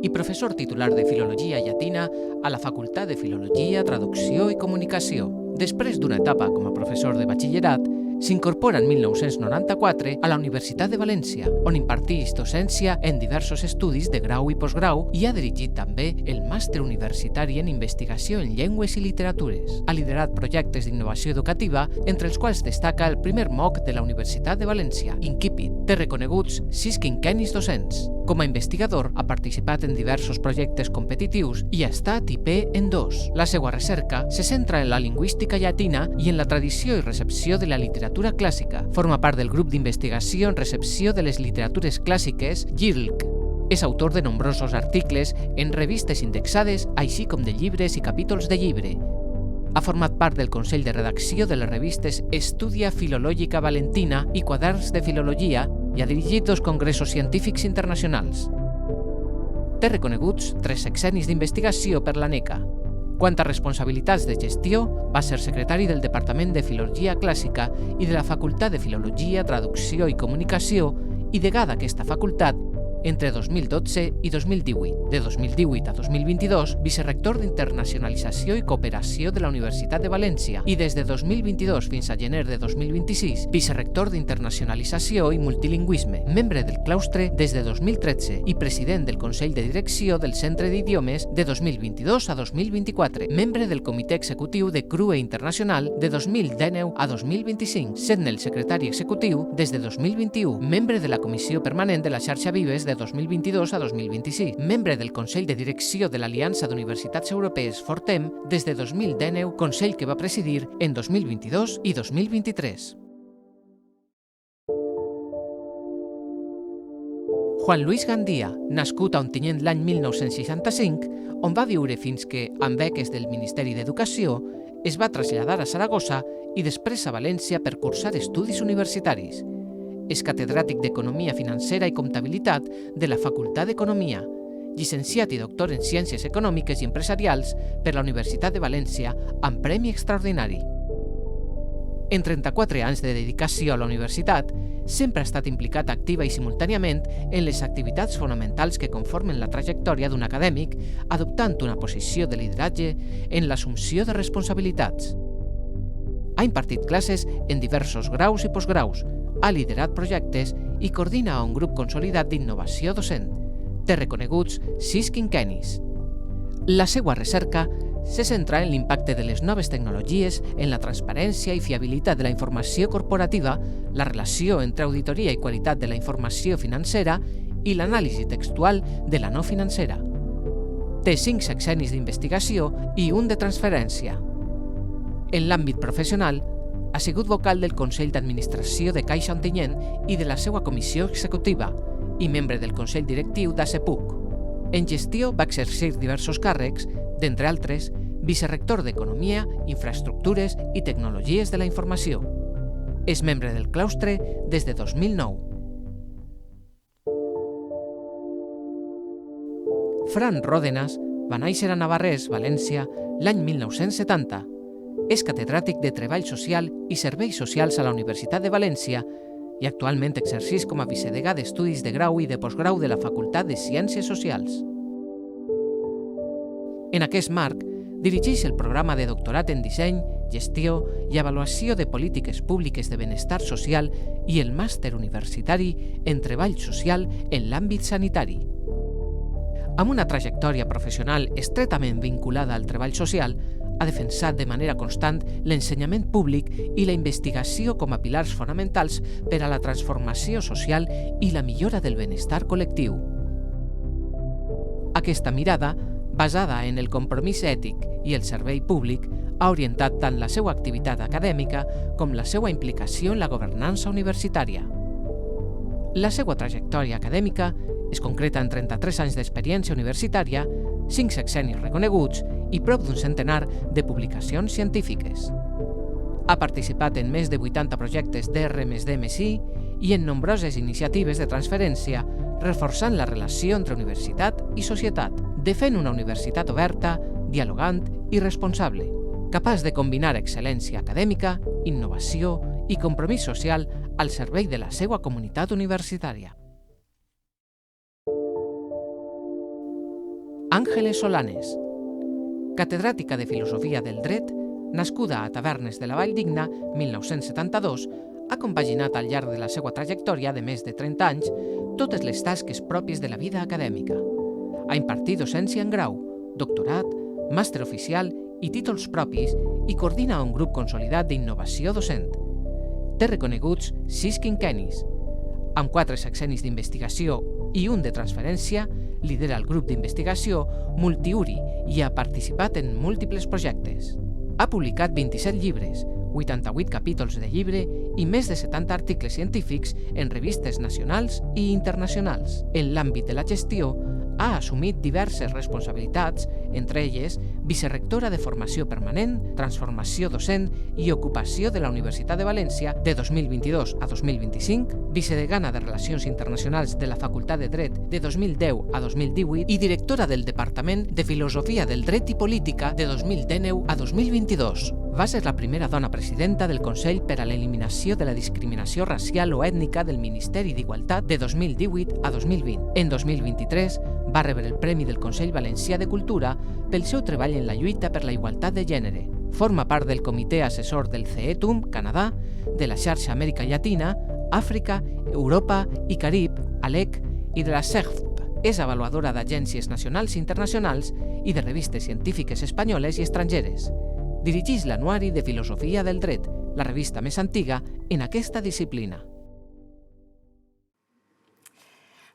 i professor titular de Filologia Llatina a la Facultat de Filologia, Traducció i Comunicació. Després d'una etapa com a professor de batxillerat, s'incorpora en 1994 a la Universitat de València, on imparteix docència en diversos estudis de grau i postgrau i ha dirigit també el màster universitari en investigació en llengües i literatures. Ha liderat projectes d'innovació educativa, entre els quals destaca el primer MOOC de la Universitat de València, Incipit. Té reconeguts 6 quinquennis docents. Com a investigador, ha participat en diversos projectes competitius i ha estat IP en 2. La seva recerca se centra en la lingüística llatina i en la tradició i recepció de la literatura clàssica. Forma part del grup d'investigació en recepció de les literatures clàssiques GIRLC. És autor de nombrosos articles en revistes indexades, així com de llibres i capítols de llibre. Ha format part del Consell de Redacció de les revistes Estudia Filològica Valentina i Quaderns de Filologia i ha dirigit 2 congressos científics internacionals. Té reconeguts 3 sexennis d'investigació per l'ANECA. Quant a responsabilitats de gestió, va ser secretari del Departament de Filologia Clàssica i de la Facultat de Filologia, Traducció i Comunicació i degà d'aquesta facultat entre 2012 i 2018. De 2018 a 2022, vicerrector d'Internacionalització i Cooperació de la Universitat de València i des de 2022 fins a gener de 2026, vicerrector d'Internacionalització i Multilingüisme, membre del claustre des de 2013 i president del Consell de Direcció del Centre d'Idiomes de 2022 a 2024, membre del Comitè Executiu de CRUE Internacional de 2019 a 2025, sent el secretari executiu des de 2021, membre de la Comissió Permanent de la Xarxa Vives de 2022 a 2026, membre del Consell de Direcció de l'Aliança d'Universitats Europees Fortem des de 2019, consell que va presidir en 2022 i 2023. Juan Luis Gandía, nascut a Ontinyent l'any 1965, on va viure fins que, amb beques del Ministeri d'Educació, es va traslladar a Saragossa i després a València per cursar estudis universitaris. És catedràtic d'Economia Financera i Comptabilitat de la Facultat d'Economia, llicenciat i doctor en Ciències Econòmiques i Empresarials per la Universitat de València amb Premi Extraordinari. En 34 anys de dedicació a la universitat, sempre ha estat implicat activa i simultàniament en les activitats fonamentals que conformen la trajectòria d'un acadèmic, adoptant una posició de lideratge en l'assumpció de responsabilitats. Ha impartit classes en diversos graus i postgraus, ha liderat projectes i coordina un grup consolidat d'innovació docent. Té reconeguts 6 quinquennis. La seva recerca se centra en l'impacte de les noves tecnologies en la transparència i fiabilitat de la informació corporativa, la relació entre auditoria i qualitat de la informació financera i l'anàlisi textual de la no financera. Té 5 sexennis d'investigació i 1 de transferència. En l'àmbit professional, ha sigut vocal del Consell d'Administració de Caixa Ontinyent i de la seva comissió executiva i membre del Consell Directiu d'ASEPUC. En gestió va exercir diversos càrrecs, d'entre altres, vicerrector d'Economia, Infraestructures i Tecnologies de la Informació. És membre del claustre des de 2009. Fran Ródenas va néixer a Navarrés, València, l'any 1970. És catedràtic de Treball Social i Serveis Socials a la Universitat de València i actualment exerceix com a vicedegà d'Estudis de Grau i de Postgrau de la Facultat de Ciències Socials. En aquest marc, dirigeix el programa de doctorat en Disseny, Gestió i Avaluació de Polítiques Públiques de Benestar Social i el màster universitari en Treball Social en l'àmbit sanitari. Amb una trajectòria professional estretament vinculada al treball social, ha defensat de manera constant l'ensenyament públic i la investigació com a pilars fonamentals per a la transformació social i la millora del benestar col·lectiu. Aquesta mirada, basada en el compromís ètic i el servei públic, ha orientat tant la seva activitat acadèmica com la seva implicació en la governança universitària. La seva trajectòria acadèmica es concreta en 33 anys d'experiència universitària, 5 sexennis reconeguts i prop d'un centenar de publicacions científiques. Ha participat en més de 80 projectes d'R+D+I i en nombroses iniciatives de transferència, reforçant la relació entre universitat i societat, defèn una universitat oberta, dialogant i responsable, capaç de combinar excel·lència acadèmica, innovació i compromís social al servei de la seva comunitat universitària. Ángeles Solanes, catedràtica de Filosofia del Dret, nascuda a Tavernes de la Valldigna, 1972, ha compaginat al llarg de la seva trajectòria de més de 30 anys totes les tasques pròpies de la vida acadèmica. Ha impartit docència en grau, doctorat, màster oficial i títols propis i coordina un grup consolidat d'innovació docent. Té reconeguts 6 quinquennis. Amb 4 sexennis d'investigació i un de transferència, lidera el grup d'investigació Multiuri i ha participat en múltiples projectes. Ha publicat 27 llibres, 88 capítols de llibre i més de 70 articles científics en revistes nacionals i internacionals. En l'àmbit de la gestió, ha assumit diverses responsabilitats, entre elles vicerrectora de Formació Permanent, Transformació Docent i Ocupació de la Universitat de València de 2022 a 2025, vicedegana de Relacions Internacionals de la Facultat de Dret de 2010 a 2018 i directora del Departament de Filosofia del Dret i Política de 2019 a 2022. Va ser la primera dona presidenta del Consell per a l'Eliminació de la Discriminació Racial o Ètnica del Ministeri d'Igualtat de 2018 a 2020. En 2023 va rebre el Premi del Consell Valencià de Cultura pel seu treball en la lluita per la igualtat de gènere. Forma part del comitè assessor del CETUM, Canadà, de la xarxa Amèrica Llatina, Àfrica, Europa i Carib, ALEC, i de la CEGFP. És avaluadora d'agències nacionals i internacionals i de revistes científiques espanyoles i estrangeres. Dirigeix l'Anuari de Filosofia del Dret, la revista més antiga en aquesta disciplina.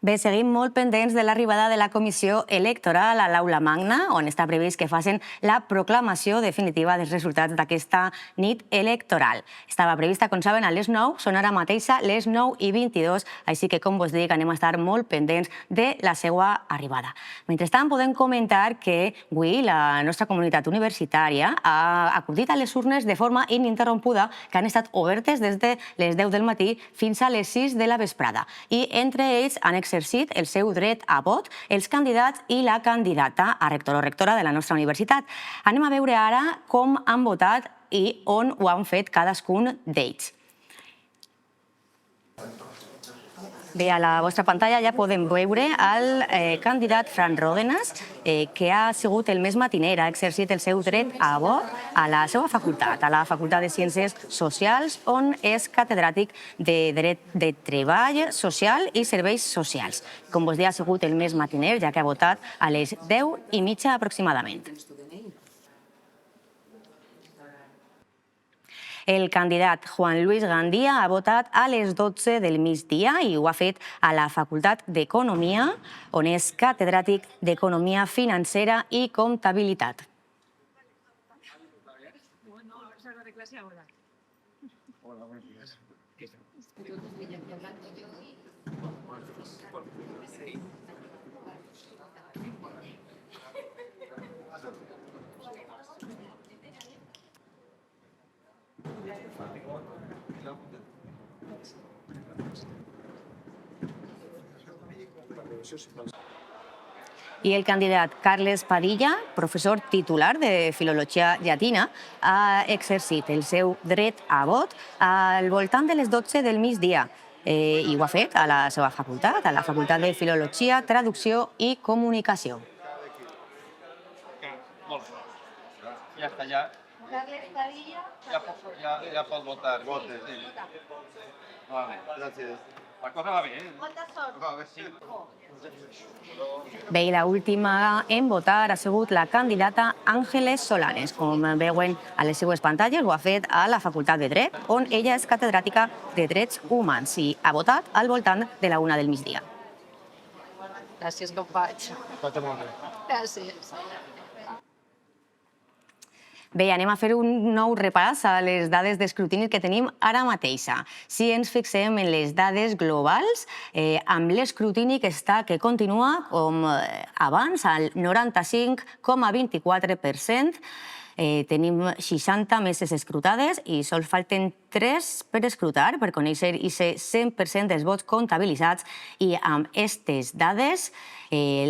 Bé, seguim molt pendents de l'arribada de la Comissió Electoral a l'Aula Magna, on està previst que facin la proclamació definitiva dels resultats d'aquesta nit electoral. Estava prevista, com saben, a les 9, són ara mateixa les 9:22, així que, com vos dic, anem a estar molt pendents de la seva arribada. Mentrestant, podem comentar que avui la nostra comunitat universitària ha acudit a les urnes de forma ininterrompuda, que han estat obertes des de les 10 del matí fins a les 6 de la vesprada. I entre ells han exercit el seu dret a vot els candidats i la candidata a rector o rectora de la nostra universitat. Anem a veure ara com han votat i on ho han fet cadascun d'ells. Bé, a la vostra pantalla ja podem veure el candidat Fran Ródenas, que ha sigut el més matiner, ha exercit el seu dret a vot a la seva facultat, a la Facultat de Ciències Socials, on és catedràtic de Dret de Treball Social i Serveis Socials. Com vos deia, ha sigut el més matiner, ja que ha votat a les 10:30 aproximadament. El candidat Juan Luis Gandía ha votat a les 12 del migdia i ho ha fet a la Facultat d'Economia, on és catedràtic d'Economia Financera i Comptabilitat. I el candidat Carles Padilla, professor titular de Filologia Llatina, ha exercit el seu dret a vot al voltant de les 12 del migdia i ho ha fet a la seva facultat, a la Facultat de Filologia, Traducció i Comunicació. Molt bé. Ja està, ja. Carles Padilla. Ja pot votar. Gràcies. La cosa va bé, Molta sort. Va bé, sí. Bé, i l'última en votar ha sigut la candidata Ángeles Solanes. Com veuen a les seues pantalles, ho ha fet a la Facultat de Dret, on ella és catedràtica de Drets Humans i ha votat al voltant de la 1 del migdia. Gràcies, company. Gràcies. Bé, anem a fer un nou repàs a les dades d'escrutini que tenim ara mateixa. Si ens fixem en les dades globals, amb l'escrutini que continua com abans, al 95,24%, tenim 60 meses escrutades i sols falten 3 per escrutar, per conèixer aquest 100% dels vots comptabilitzats, i amb aquestes dades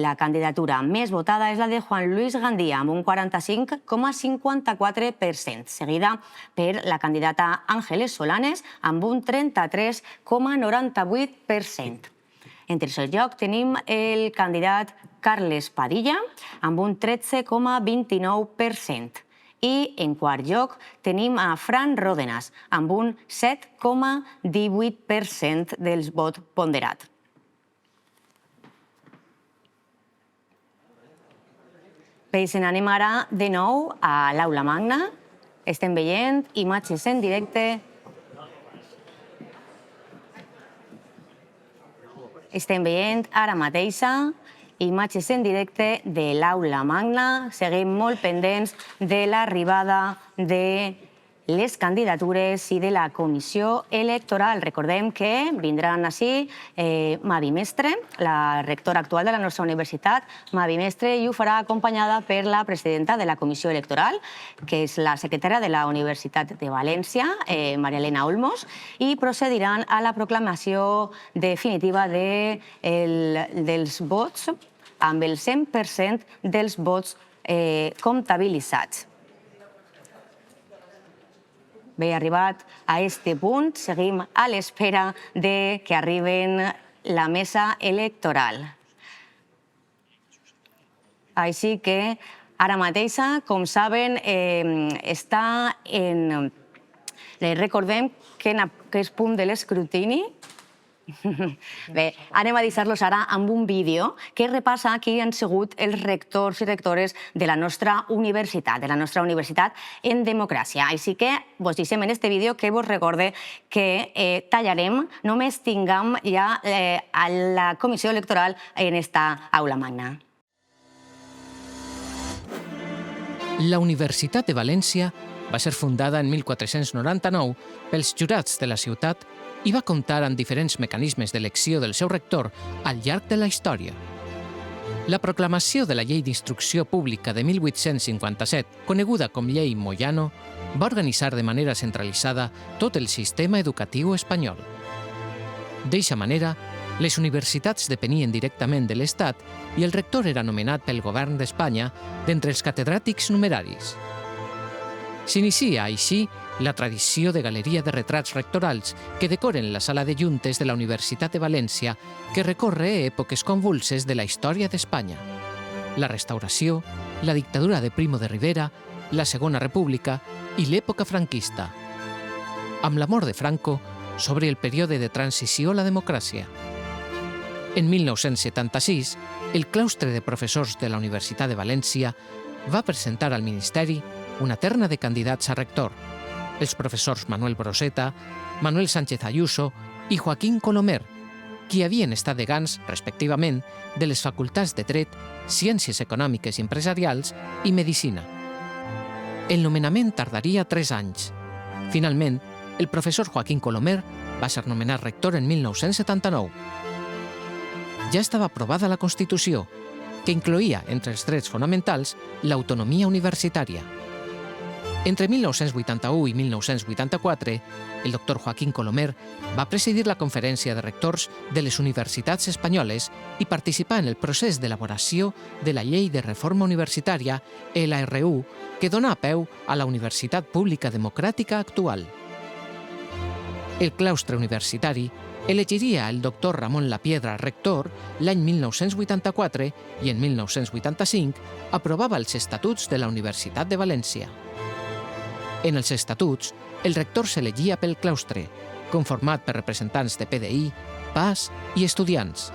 la candidatura més votada és la de Juan Luis Gandía, amb un 45,54%, seguida per la candidata Ángeles Solanes, amb un 33,98%. En tercer lloc tenim el candidat Carles Padilla, amb un 13,29%. I en quart lloc tenim a Fran Ródenas, amb un 7,18% dels vots ponderat. Bé, se n'anem ara de nou a l'aula magna. Estem veient imatges en directe. Estem veient ara mateixa imatges en directe de l'aula magna. Seguim molt pendents de l'arribada de les candidatures i de la comissió electoral. Recordem que vindran ací Mavi Mestre, la rectora actual de la nostra universitat, Mavi Mestre, i ho farà acompanyada per la presidenta de la comissió electoral, que és la secretària de la Universitat de València, Maria Elena Olmos, i procediran a la proclamació definitiva dels vots amb el 100% dels vots comptabilitzats. Bé, arribat a este punt, seguim a l'espera de que arriben la mesa electoral. Així que ara mateixa, com saben, està en... Recordem que és punt de l'escrutini. Bé, anem a deixar-los ara amb un vídeo que repassa qui han sigut els rectors i rectores de la nostra universitat en democràcia. Així que vos deixem en este vídeo que vos recorde que tallarem, només tinguem ja a la comissió electoral en esta aula magna. La Universitat de València va ser fundada en 1499 pels jurats de la ciutat i va comptar amb diferents mecanismes d'elecció del seu rector al llarg de la història. La proclamació de la Llei d'Instrucció Pública de 1857, coneguda com Llei Moyano, va organitzar de manera centralitzada tot el sistema educatiu espanyol. D'eixa manera, les universitats depenien directament de l'Estat i el rector era nomenat pel govern d'Espanya d'entre els catedràtics numeraris. S'inicia així la tradició de galeria de retrats rectorals que decoren la sala de juntes de la Universitat de València, que recorre èpoques convulses de la història d'Espanya. La Restauració, la dictadura de Primo de Rivera, la Segona República i l'època franquista. Amb la mort de Franco, s'obre el període de transició a la democràcia. En 1976, el claustre de professors de la Universitat de València va presentar al Ministeri una terna de candidats a rector, els professors Manuel Broseta, Manuel Sánchez Ayuso i Joaquín Colomer, qui havien estat degans, respectivament, de les facultats de Dret, Ciències Econòmiques i Empresarials i Medicina. El nomenament tardaria 3 anys. Finalment, el professor Joaquín Colomer va ser nomenat rector en 1979. Ja estava aprovada la Constitució, que incloïa entre els drets fonamentals l'autonomia universitària. Entre 1981 i 1984, el doctor Joaquín Colomer va presidir la Conferència de Rectors de les Universitats Espanyoles i participar en el procés d'elaboració de la Llei de Reforma Universitària, LRU, que dona peu a la Universitat Pública Democràtica actual. El claustre universitari elegiria el doctor Ramon Lapiedra rector l'any 1984 i en 1985 aprovava els estatuts de la Universitat de València. En els estatuts, el rector s'elegia pel claustre, conformat per representants de PDI, pas i estudiants.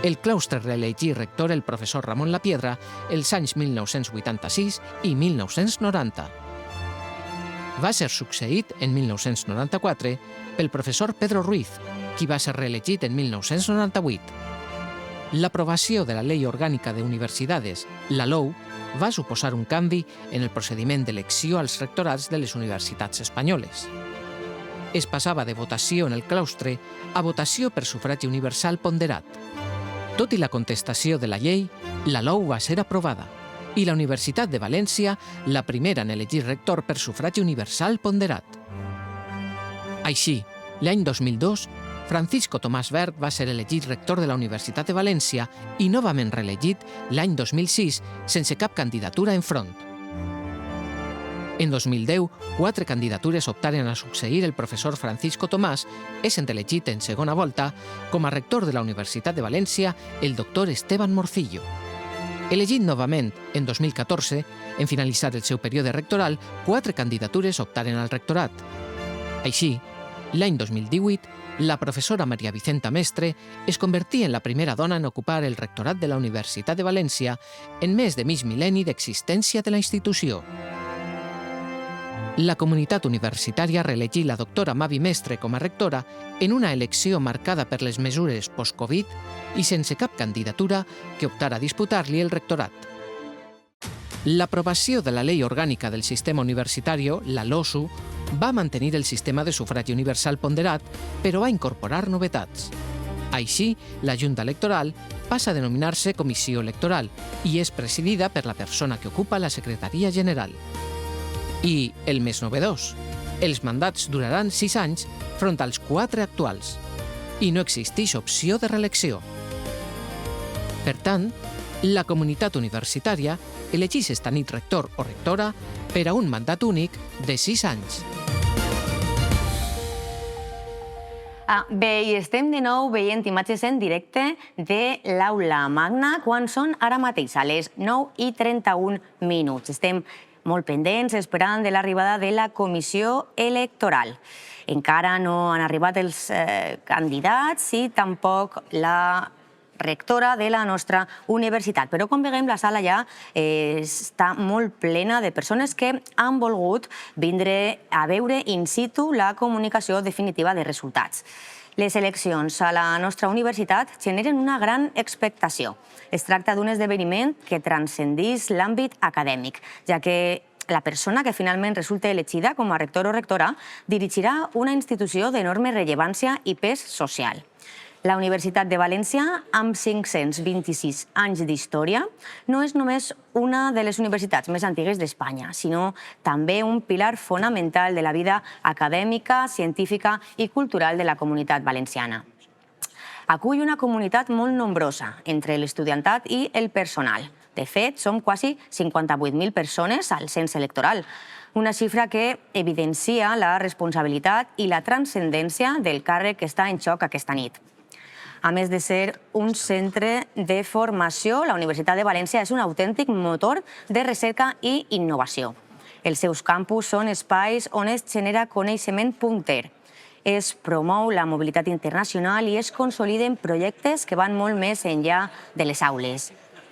El claustre reelegí rector el professor Ramon Lapiedra els anys 1986 i 1990. Va ser succeït en 1994 pel professor Pedro Ruiz, qui va ser reelegit en 1998. L'aprovació de la Llei Orgànica d'Universitats, la LOU, va suposar un canvi en el procediment d'elecció als rectorats de les universitats espanyoles. Es passava de votació en el claustre a votació per sufragi universal ponderat. Tot i la contestació de la llei, la LOU va ser aprovada i la Universitat de València la primera en elegir rector per sufragi universal ponderat. Així, l'any 2002, Francisco Tomàs Berg va ser elegit rector de la Universitat de València i novament reelegit l'any 2006 sense cap candidatura enfront. En 2010, 4 candidatures optaren a succeir el professor Francisco Tomàs, essent elegit en segona volta com a rector de la Universitat de València el doctor Esteban Morcillo. Elegit novament en 2014, en finalitzar el seu període rectoral, 4 candidatures optaren al rectorat. Així, l'any 2018, la professora Maria Vicenta Mestre es convertí en la primera dona en ocupar el rectorat de la Universitat de València en més de mig mil·lenni d'existència de la institució. La comunitat universitària reelegí la doctora Mavi Mestre com a rectora en una elecció marcada per les mesures post-Covid i sense cap candidatura que optara a disputar-li el rectorat. L'aprovació de la Llei Orgànica del Sistema Universitari, la LOSU, va mantenir el sistema de sufragi universal ponderat, però va incorporar novetats. Així, la Junta Electoral passa a denominar-se Comissió Electoral i és presidida per la persona que ocupa la Secretaria General. I, el més novedós, els mandats duraran 6 anys front als 4 actuals i no existeix opció de reelecció. Per tant, la comunitat universitària elegeix esta nit rector o rectora per a un mandat únic de 6 anys. Bé, i estem de nou veient imatges en directe de l'Aula Magna quan són ara mateix a les 9:31. Estem molt pendents, esperant de l'arribada de la comissió electoral. Encara no han arribat els candidats i tampoc la rectora de la nostra universitat. Però com veiem, la sala ja està molt plena de persones que han volgut vindre a veure in situ la comunicació definitiva de resultats. Les eleccions a la nostra universitat generen una gran expectació. Es tracta d'un esdeveniment que transcendeix l'àmbit acadèmic, ja que la persona que finalment resulta elegida com a rector o rectora dirigirà una institució d'enorme rellevància i pes social. La Universitat de València, amb 526 anys d'història, no és només una de les universitats més antigues d'Espanya, sinó també un pilar fonamental de la vida acadèmica, científica i cultural de la comunitat valenciana. Acull una comunitat molt nombrosa entre l'estudiantat i el personal. De fet, som quasi 58.000 persones al cens electoral, una xifra que evidencia la responsabilitat i la transcendència del càrrec que està en joc aquesta nit. A més de ser un centre de formació, la Universitat de València és un autèntic motor de recerca i innovació. Els seus campus són espais on es genera coneixement punter, es promou la mobilitat internacional i es consoliden projectes que van molt més enllà de les aules.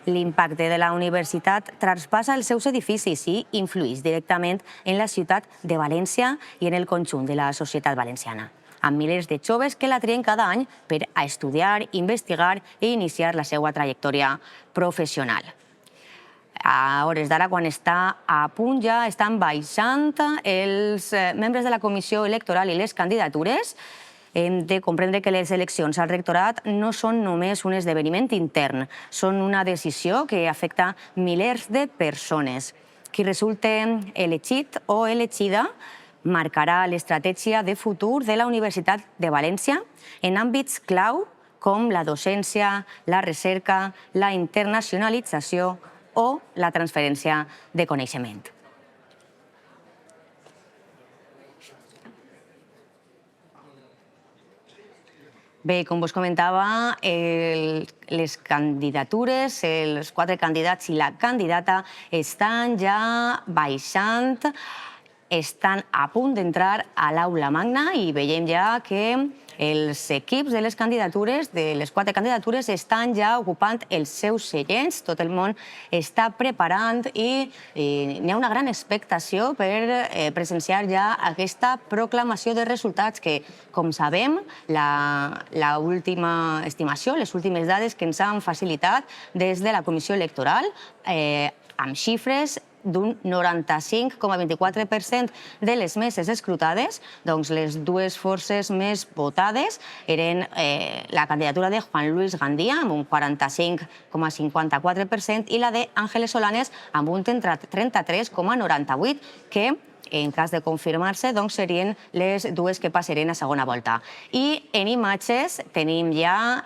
L'impacte de la universitat traspassa els seus edificis i influeix directament en la ciutat de València i en el conjunt de la societat valenciana, amb milers de joves que la trien cada any per a estudiar, investigar i iniciar la seva trajectòria professional. A hores d'ara, quan està a punt ja, estan baixant els membres de la comissió electoral i les candidatures. Hem de comprendre que les eleccions al rectorat no són només un esdeveniment intern, són una decisió que afecta milers de persones. Qui resulte elegit o elegida marcarà l'estratègia de futur de la Universitat de València en àmbits clau com la docència, la recerca, la internacionalització o la transferència de coneixement. Bé, com vos comentava, les candidatures, els 4 candidats i la candidata estan ja baixant. estan a punt d'entrar a l'aula magna i veiem ja que els equips de les candidatures, de les 4 candidatures, estan ja ocupant els seus seients. Tot el món està preparant i n'hi ha una gran expectació per presenciar ja aquesta proclamació de resultats que, com sabem, l'última estimació, les últimes dades que ens han facilitat des de la Comissió Electoral, amb xifres d'un 95,24% de les meses escrutades, doncs les dues forces més votades eren la candidatura de Juan Luis Gandía, amb un 45,54%, i la d'Ángeles Solanes, amb un 33,98%, que en cas de confirmar-se, serien les dues que passarien a segona volta. I en imatges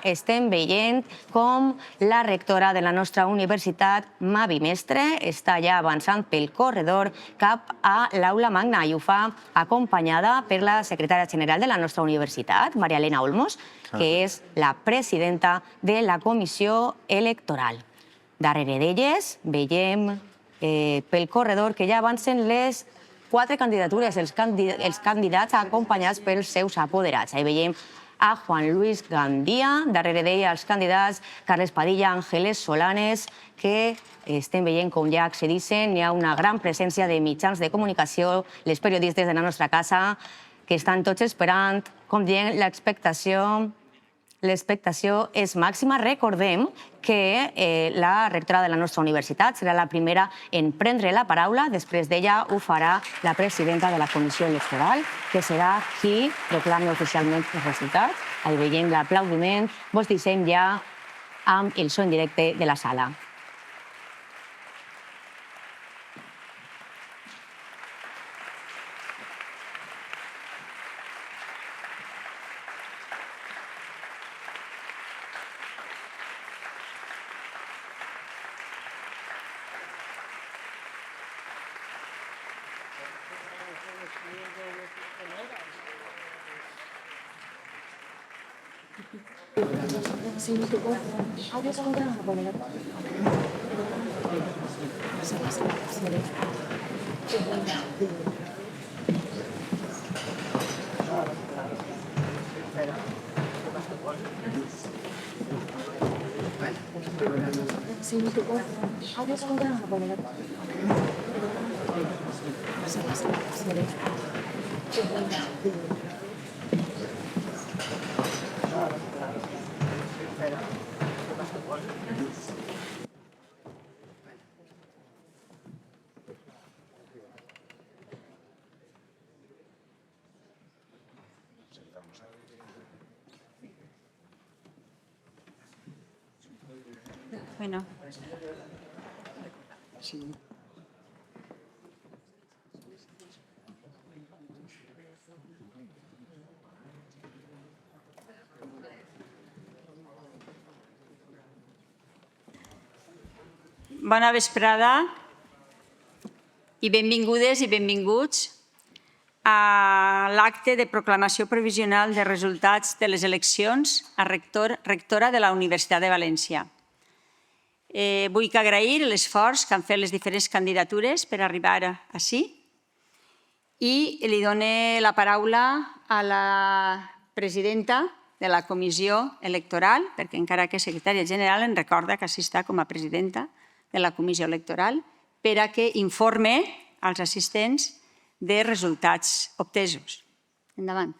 estem veient com la rectora de la nostra universitat, Mavi Mestre, està ja avançant pel corredor cap a l'aula magna i ho fa acompanyada per la secretària general de la nostra universitat, Maria Elena Olmos, que és la presidenta de la Comissió Electoral. Darrere d'elles veiem pel corredor que ja avancen les 4 candidatures, els candidats acompanyats pels seus apoderats. Ahí veiem a Juan Luis Gandía, darrere d'ella els candidats Carles Padilla, Ángeles Solanes, que estem veient com ja accedixen. Hi ha una gran presència de mitjans de comunicació, les periodistes de la nostra casa, que estan tots esperant, com dient, l'expectació és màxima. Recordem que la rectora de la nostra universitat serà la primera en prendre la paraula. Després d'ella ho farà la presidenta de la Comissió Electoral, que serà qui proclami oficialment els resultats. Ahí veiem l'aplaudiment. Vos deixem ja amb el so en directe de la sala. Bueno. Bona vesprada i benvingudes i benvinguts a l'acte de proclamació provisional de resultats de les eleccions a rectora de la Universitat de València. Vull agrair l'esforç que han fet les diferents candidatures per arribar ací i li dono la paraula a la presidenta de la Comissió Electoral, perquè encara que és secretària general em recorda que així està com a presidenta de la Comissió Electoral, per a que informe als assistents de resultats obtesos. Endavant.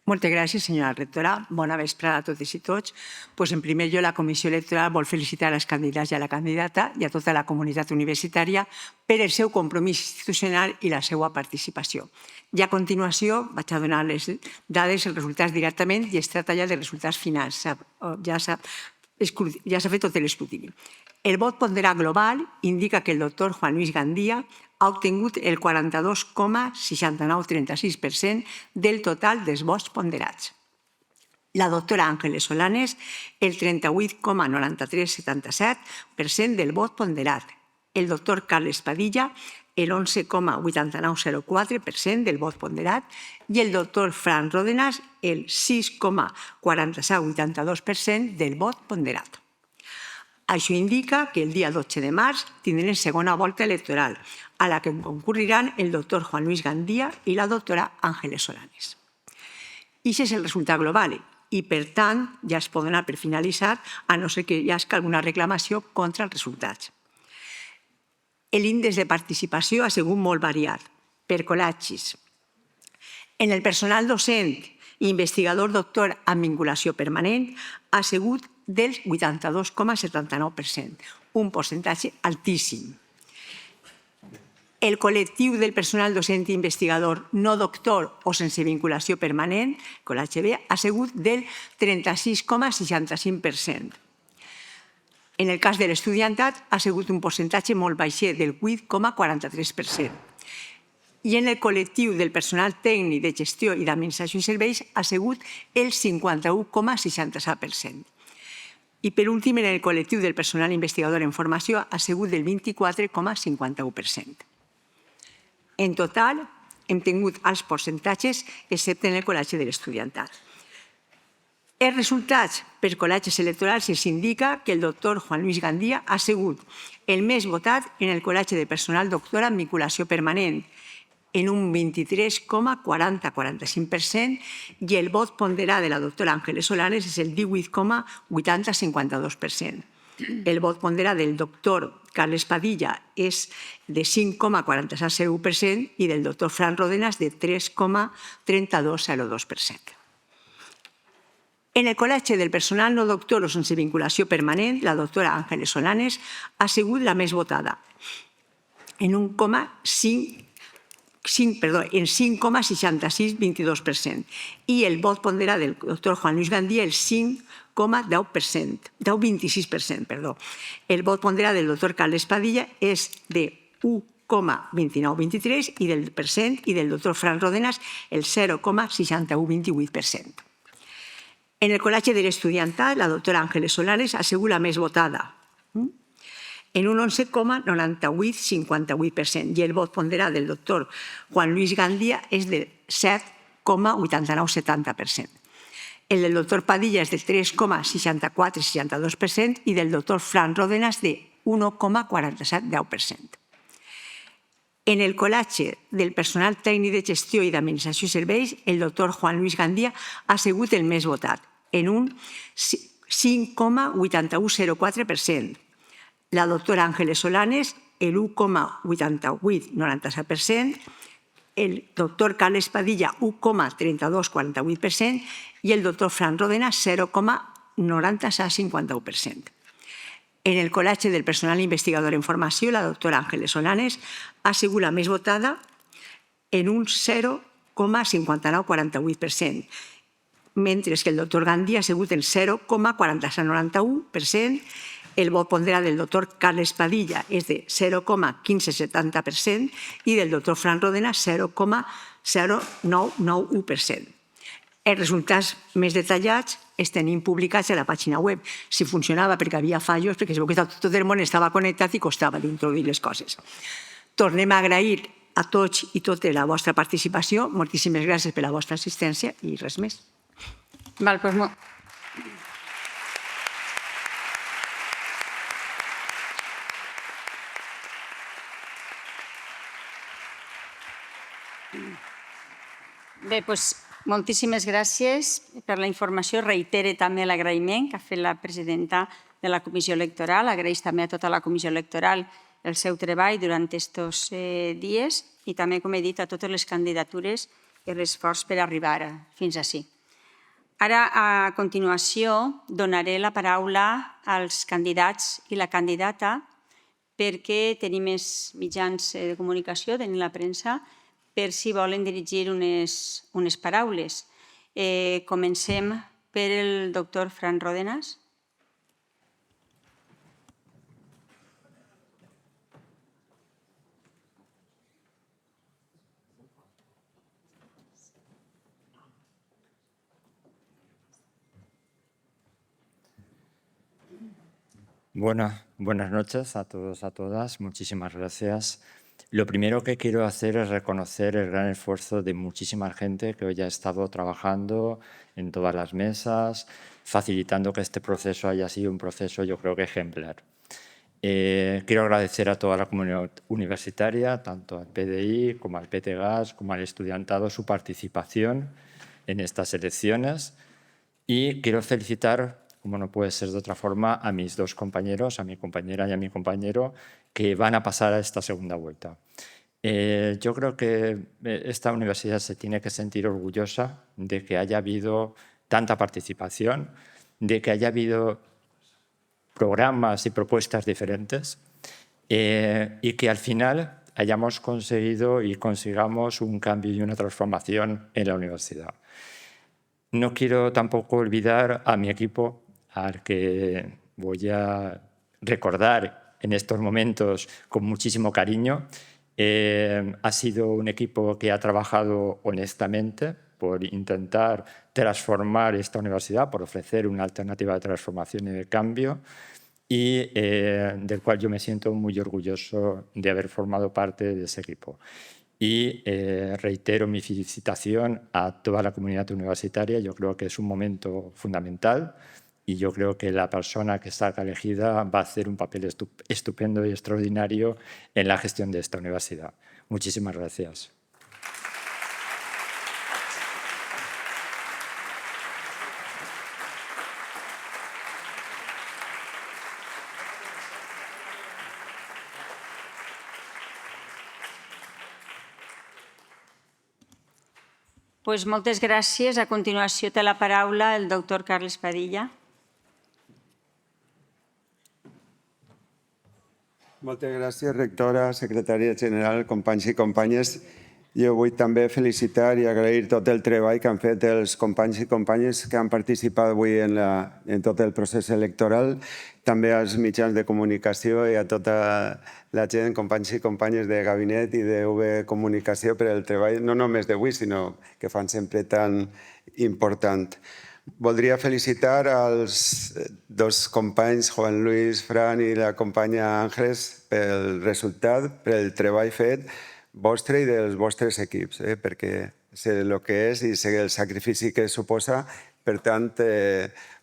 Moltes gràcies, senyora rectora. Bona vesprada a totes i tots. En primer lloc, la Comissió Electoral vol felicitar els candidats i a la candidata i a tota la comunitat universitària per el seu compromís institucional i la seva participació. I a continuació vaig a donar les dades, els resultats directament i es tracta ja de resultats finals. Ja s'ha fet tot l'escrutini. El vot ponderat global indica que el doctor Juan Luis Gandía ha obtingut el 42,6936% del total dels vots ponderats. La doctora Ángeles Solanes, el 38,9377% del vot ponderat. El doctor Carles Padilla, el 11,8904% del vot ponderat. I el doctor Fran Ródenas, el 6,4782% del vot ponderat. Això indica que el dia 12 de març tindrem segona volta electoral, a la que concurriran el doctor Juan Luis Gandía i la doctora Ángeles Solanes. I aquest és el resultat global i, per tant, ja es pot donar per finalitzat, a no ser que hi hagi alguna reclamació contra els resultats. L'índex de participació ha sigut molt variat, per col·legis. En el personal docent i investigador doctor amb vinculació permanent ha sigut del 82,79%, un percentatge altíssim. El col·lectiu del personal docent i investigador no doctor o sense vinculació permanent, col·legi B, ha sigut del 36,65%. En el cas de l'estudiantat ha sigut un percentatge molt baixet, del 8,43%. I en el col·lectiu del personal tècnic de gestió i d'administració i serveis ha sigut el 51,67%. I, per últim, en el col·lectiu del personal investigador en formació ha sigut del 24,51%. En total, hem tingut els percentatges, excepte en el col·legi de l'estudiantat. Els resultats per col·legis electorals ens indica que el doctor Juan Luis Gandía ha sigut el més votat en el col·legi de personal doctor amb vinculació permanent, en un 23,40-45%, i el vot ponderat de la doctora Ángeles Solanes és el 18,80-52%. El vot ponderat del doctor Carles Padilla és de 5,46% i del doctor Fran Rodenas de 3,3202%. En el col·legi del personal no doctor o sense vinculació permanent, la doctora Ángeles Solanes ha sigut la més votada, en 5,6622%, i el vot ponderat del doctor Juan Luis Gandía el 5,26%. El vot ponderat del doctor Carles Padilla és de 1,2923% i del doctor Fran Rodenas el 0,6128%. En el col·legi de l'estudiantat, la doctora Ángeles Solanes ha sigut la més votada, en un 11,9858%, i el vot ponderat del doctor Juan Luis Gandía és del 7,8970%. El del doctor Padilla és del 3,6462% i del doctor Fran Rodenas de 1,4710%. En el col·legi del personal tècnic de gestió i d'administració i serveis, el doctor Juan Luis Gandía ha sigut el més votat, en un 5,8104%. La doctora Ángeles Solanes, el 1,8897%, el doctor Carles Padilla, 1,3248%, i el doctor Fran Rodenas, 0,9651%. En el col·legi del personal investigador en formació, la doctora Ángeles Solanes ha sigut la més votada, en un 0,5948%, mentre que el doctor Gandía ha sigut el 0,4791%, el vot ponderat del doctor Carles Padilla és de 0,1570% i del doctor Fran Rodenas 0,0991%. Els resultats més detallats els tenim publicats a la pàgina web. Si funcionava perquè havia fallos, perquè es veu que tot el món estava connectat i costava d'introduir les coses. Tornem a agrair a tots i totes la vostra participació. Moltíssimes gràcies per la vostra assistència i res més. Val, doncs bé, doncs moltíssimes gràcies per la informació. Reitere també l'agraïment que ha fet la presidenta de la Comissió Electoral. Agraeix també a tota la Comissió Electoral el seu treball durant aquests dies i també, com he dit, a totes les candidatures i l'esforç per arribar fins ací. Ara, a continuació, donaré la paraula als candidats i la candidata perquè tenim més mitjans de comunicació, tenim la premsa, per si volen dirigir unes paraules. Comencem per el doctor Fran Rodenas. Buenas noches a todos, a todas. Muchísimas gracias. Lo primero que quiero hacer es reconocer el gran esfuerzo de muchísima gente que hoy ha estado trabajando en todas las mesas, facilitando que este proceso haya sido un proceso, yo creo que ejemplar. Quiero agradecer a toda la comunidad universitaria, tanto al PDI como al PTGAS, como al estudiantado, su participación en estas elecciones. Y quiero felicitar, como no puede ser de otra forma, a mis dos compañeros, a mi compañera y a mi compañero, que van a pasar a esta segunda vuelta. Yo creo que esta universidad se tiene que sentir orgullosa de que haya habido tanta participación, de que haya habido programas y propuestas diferentes y que al final hayamos conseguido y consigamos un cambio y una transformación en la universidad. No quiero tampoco olvidar a mi equipo, al que voy a recordar en estos momentos con muchísimo cariño. Ha sido un equipo que ha trabajado honestamente por intentar transformar esta universidad, por ofrecer una alternativa de transformación y de cambio, y del cual yo me siento muy orgulloso de haber formado parte de ese equipo. Y reitero mi felicitación a toda la comunidad universitaria. Yo creo que es un momento fundamental y yo creo que la persona que salga elegida va a hacer un papel estupendo y extraordinario en la gestión de esta universidad. Muchísimas gracias. Pues moltes gràcies. A continuació té la paraula el doctor Carles Padilla. Moltes gràcies, rectora, secretària general, companys i companyes. Jo vull també felicitar i agrair tot el treball que han fet els companys i companyes que han participat avui en tot el procés electoral, també als mitjans de comunicació i a tota la gent, companys i companyes de gabinet i d'UV Comunicació per el treball, no només d'avui, sinó que fan sempre tan important. Voldria felicitar els dos companys, Juan Luis, Fran i la companya Àngels, pel resultat, pel treball fet vostre i dels vostres equips, perquè sé el que és i sé el sacrifici que suposa. Per tant,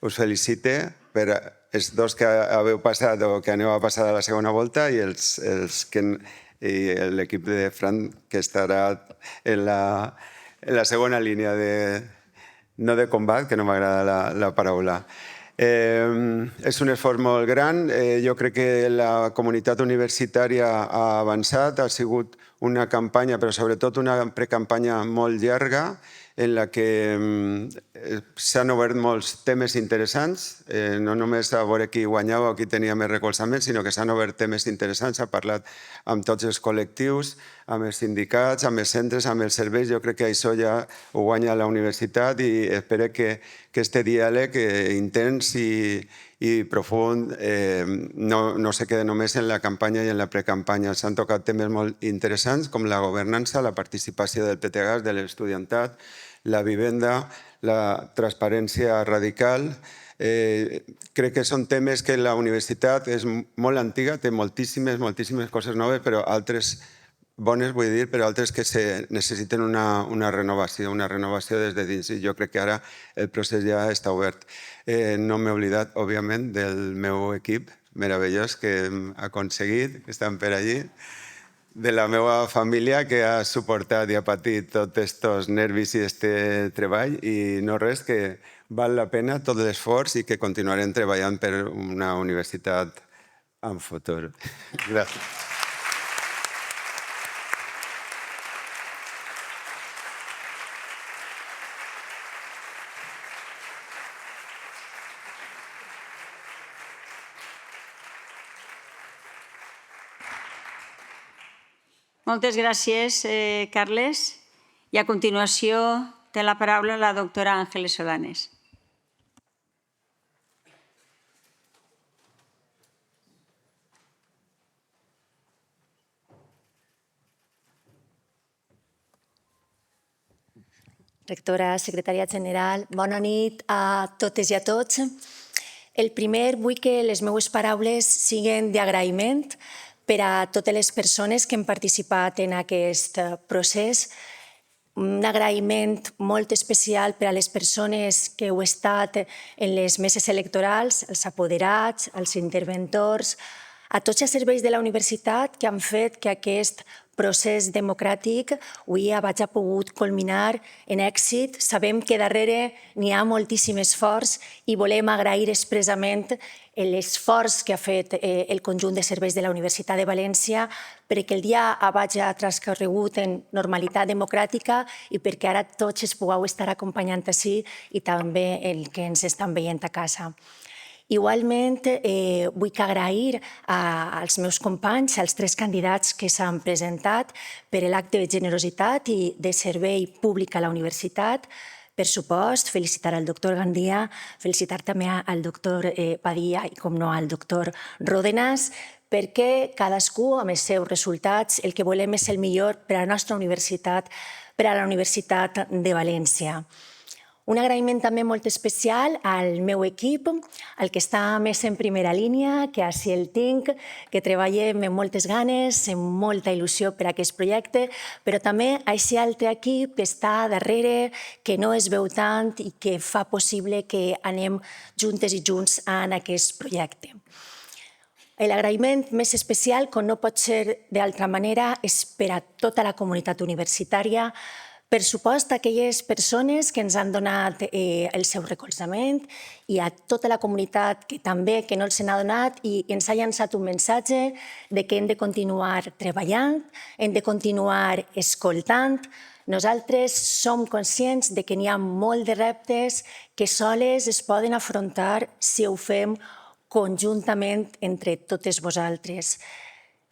us felicite per els dos que haveu passat o que aneu a passar a la segona volta i l'equip de Fran que estarà en la segona línia no de combat, que no m'agrada la paraula. És un esforç molt gran. Jo crec que la comunitat universitària ha avançat, ha sigut una campanya, però sobretot una precampanya molt llarga, en la que s'han obert molts temes interessants, no només a veure qui guanyava o qui tenia més recolzament, sinó que s'han obert temes interessants, s'ha parlat amb tots els col·lectius, amb els sindicats, amb els centres, amb els serveis. Jo crec que això ja ho guanya la universitat i espero que aquest diàleg intens i profund no se quede només en la campanya i en la precampanya. S'han tocat temes molt interessants com la governança, la participació del PTGAS, de l'estudiantat, la vivenda, la transparència radical. Crec que són temes que la universitat és molt antiga, té moltíssimes coses noves, però altres bones, vull dir, però altres que necessiten una renovació des de dins. I jo crec que ara el procés ja està obert. No m'he oblidat, òbviament, del meu equip meravellós que hem aconseguit, que estan per allí, de la meva família que ha suportat i ha patit tots aquests nervis i aquest treball i no res, que val la pena tot l'esforç i que continuarem treballant per una universitat en futur. Gràcies. Moltes gràcies, Carles. I a continuació té la paraula la doctora Ángeles Solanes. Rectora, secretària general, bona nit a totes i a tots. El primer, vull que les meves paraules siguin d'agraïment per a totes les persones que han participat en aquest procés. un agraïment molt especial per a les persones que heu estat en les meses electorals, els apoderats, els interventors, a tots els serveis de la universitat que han fet que aquest procés democràtic avui hagi pogut culminar en èxit. Sabem que darrere n'hi ha moltíssim esforç i volem agrair expressament l'esforç que ha fet el conjunt de serveis de la Universitat de València perquè el dia hagi transcorregut en normalitat democràtica i perquè ara tots es pugueu estar acompanyant així i també el que ens estan veient a casa. Igualment, vull agrair als meus companys, als 3 candidats que s'han presentat per l'acte de generositat i de servei públic a la universitat. Per supost, felicitar al doctor Gandia, felicitar també al doctor Padilla i, com no, al doctor Ródenas, perquè cadascú, amb els seus resultats, el que volem és el millor per a la nostra universitat, per a la Universitat de València. Un agraïment també molt especial al meu equip, al que està més en primera línia, que així el tinc, que treballem amb moltes ganes, amb molta il·lusió per a aquest projecte, però també a aquest altre equip que està darrere, que no es veu tant i que fa possible que anem juntes i junts en aquest projecte. L'agraïment més especial, com no pot ser d'altra manera, és per a tota la comunitat universitària, per supost, aquelles persones que ens han donat el seu recolzament i a tota la comunitat que també que no els n'ha donat i ens ha llançat un missatge de que hem de continuar treballant, hem de continuar escoltant. Nosaltres som conscients de que n'hi ha molt de reptes que soles es poden afrontar si ho fem conjuntament entre totes vosaltres.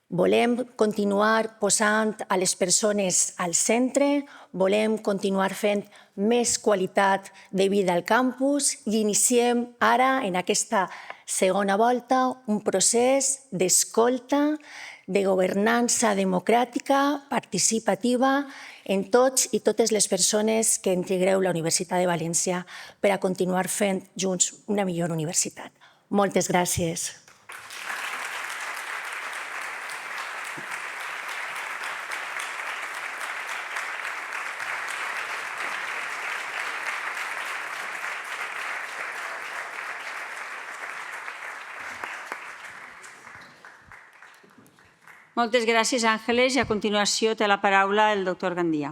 Volem continuar posant a les persones al centre, volem continuar fent més qualitat de vida al campus i iniciem ara, en aquesta segona volta, un procés d'escolta, de governança democràtica, participativa, en tots i totes les persones que integreu la Universitat de València per a continuar fent junts una millor universitat. Moltes gràcies. Moltes gràcies, Àngeles, i a continuació té la paraula el doctor Gandia.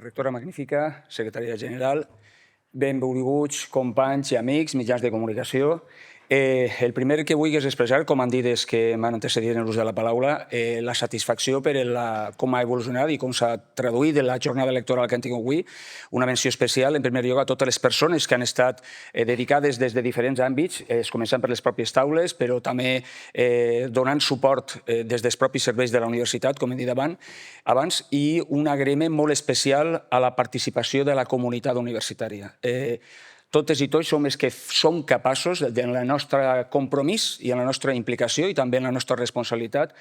Rectora magnífica, secretària general, benvolguts companys i amics, mitjans de comunicació. El primer que vull és expressar, com han dit els que m'han antecedit en l'ús de la paraula, la satisfacció per com ha evolucionat i com s'ha traduït en la jornada electoral que hem tingut avui. Una menció especial, en primer lloc, a totes les persones que han estat dedicades des de diferents àmbits, començant per les pròpies taules, però també donant suport des dels propis serveis de la universitat, com hem dit abans, i un agraïment molt especial a la participació de la comunitat universitària. Totes i tots som els que som capaços, en el nostre compromís i en la nostra implicació i també en la nostra responsabilitat,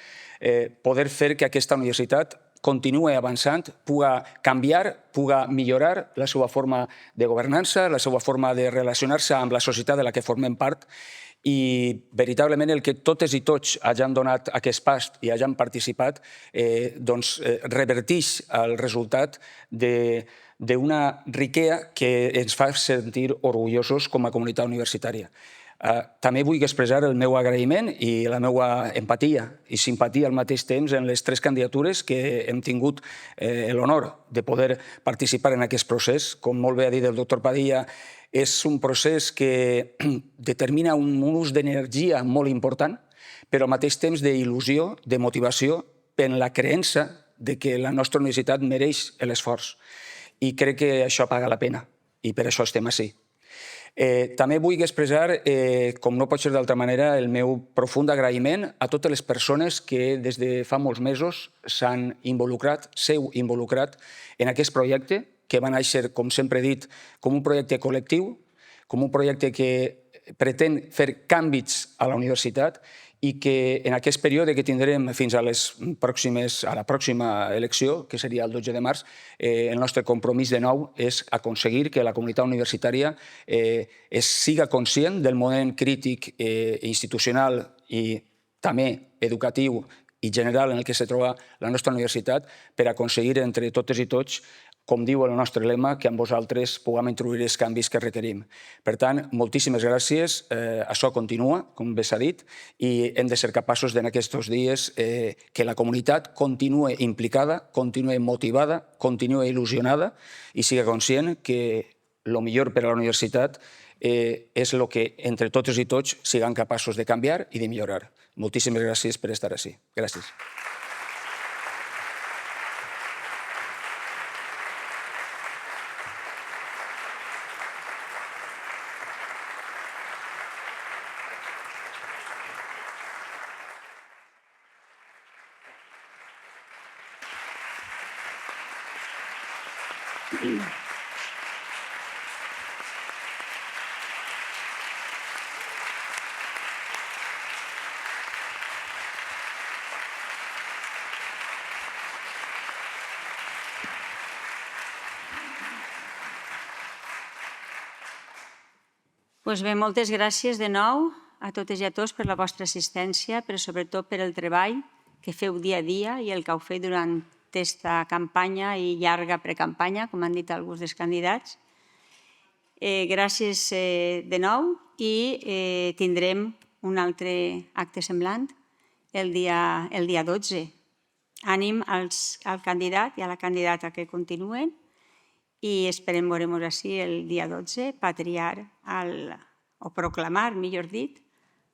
poder fer que aquesta universitat continuï avançant, pugui canviar, pugui millorar la seva forma de governança, la seva forma de relacionar-se amb la societat de la que formem part i veritablement el que totes i tots hagin donat aquest pas i hagin participat reverteix el resultat d'una riquesa que ens fa sentir orgullosos com a comunitat universitària. També vull expressar el meu agraïment i la meva empatia i simpatia al mateix temps en les 3 candidatures que hem tingut l'honor de poder participar en aquest procés. Com molt bé ha dit el doctor Padilla, és un procés que determina un ús d'energia molt important, però al mateix temps d'il·lusió, de motivació, en la creença que la nostra universitat mereix l'esforç. I crec que això paga la pena, i per això estem ací. També vull expressar, com no pot ser d'altra manera, el meu profund agraïment a totes les persones que des de fa molts mesos s'heu involucrat en aquest projecte, que va néixer, com sempre he dit, com un projecte col·lectiu, com un projecte que pretén fer canvis a la universitat i que en aquest període que tindrem fins a la pròxima elecció, que seria el 12 de març, el nostre compromís de nou és aconseguir que la comunitat universitària siga conscient del moment crític institucional i també educatiu i general en el que se troba la nostra universitat per aconseguir entre totes i tots, com diu el nostre lema, que amb vosaltres puguem introduir els canvis que requerim. Per tant, moltíssimes gràcies. Això continua, com bé s'ha dit, i hem de ser capaços en aquests dies que la comunitat continue implicada, continue motivada, continue il·lusionada i sigui conscient que el millor per a la universitat és el que entre totes i tots siguem capaços de canviar i de millorar. Moltíssimes gràcies per estar ací. Gràcies. Doncs bé, moltes gràcies de nou a totes i a tots per la vostra assistència, però sobretot per el treball que feu dia a dia i el que heu fet durant aquesta campanya i llarga precampanya, com han dit alguns dels candidats. Gràcies de nou i tindrem un altre acte semblant el dia 12. Ànim al candidat i a la candidata que continuen i esperem veure-nos així el dia 12 per triar o proclamar, millor dit,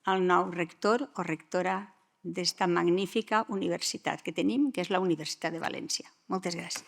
el nou rector o rectora d'esta magnífica universitat que tenim, que és la Universitat de València. Moltes gràcies.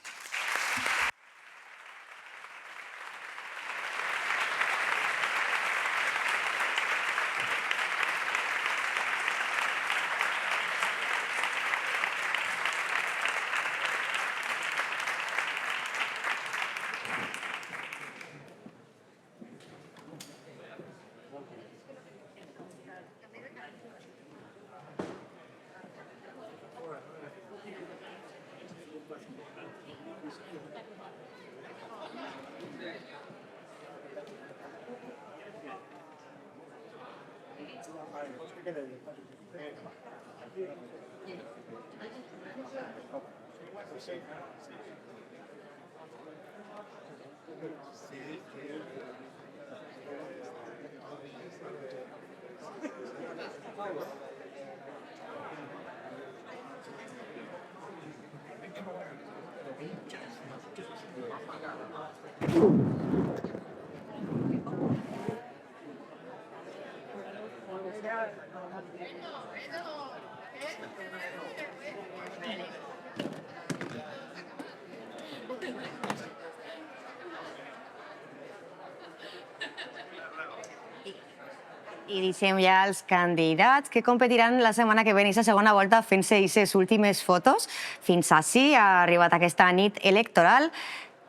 I deixem ja els candidats que competiran la setmana que ve en aquesta segona volta fent-se aquestes últimes fotos. Fins ací ha arribat aquesta nit electoral.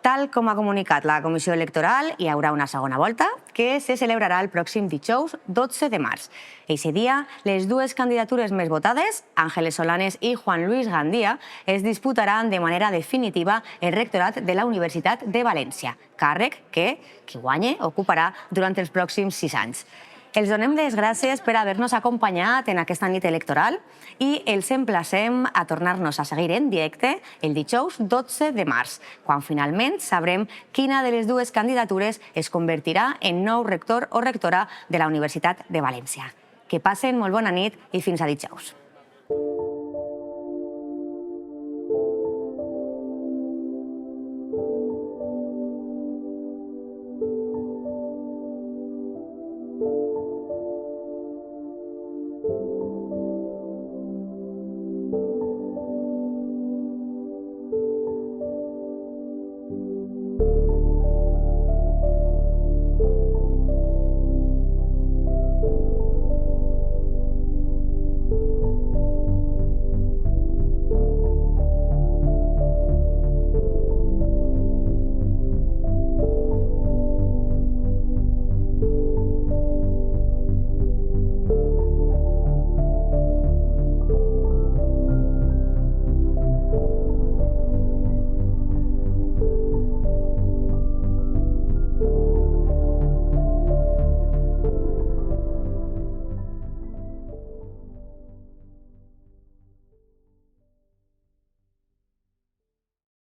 Tal com ha comunicat la Comissió Electoral, hi haurà una segona volta que se celebrarà el pròxim dijous 12 de març. Eixe dia, les dues candidatures més votades, Ángeles Solanes i Juan Luis Gandía, es disputaran de manera definitiva el rectorat de la Universitat de València, càrrec que, qui guanye, ocuparà durant els pròxims 6 anys. Els donem les gràcies per haver-nos acompanyat en aquesta nit electoral i els emplacem a tornar-nos a seguir en directe el dijous 12 de març, quan finalment sabrem quina de les dues candidatures es convertirà en nou rector o rectora de la Universitat de València. Que passen molt bona nit i fins a dijous.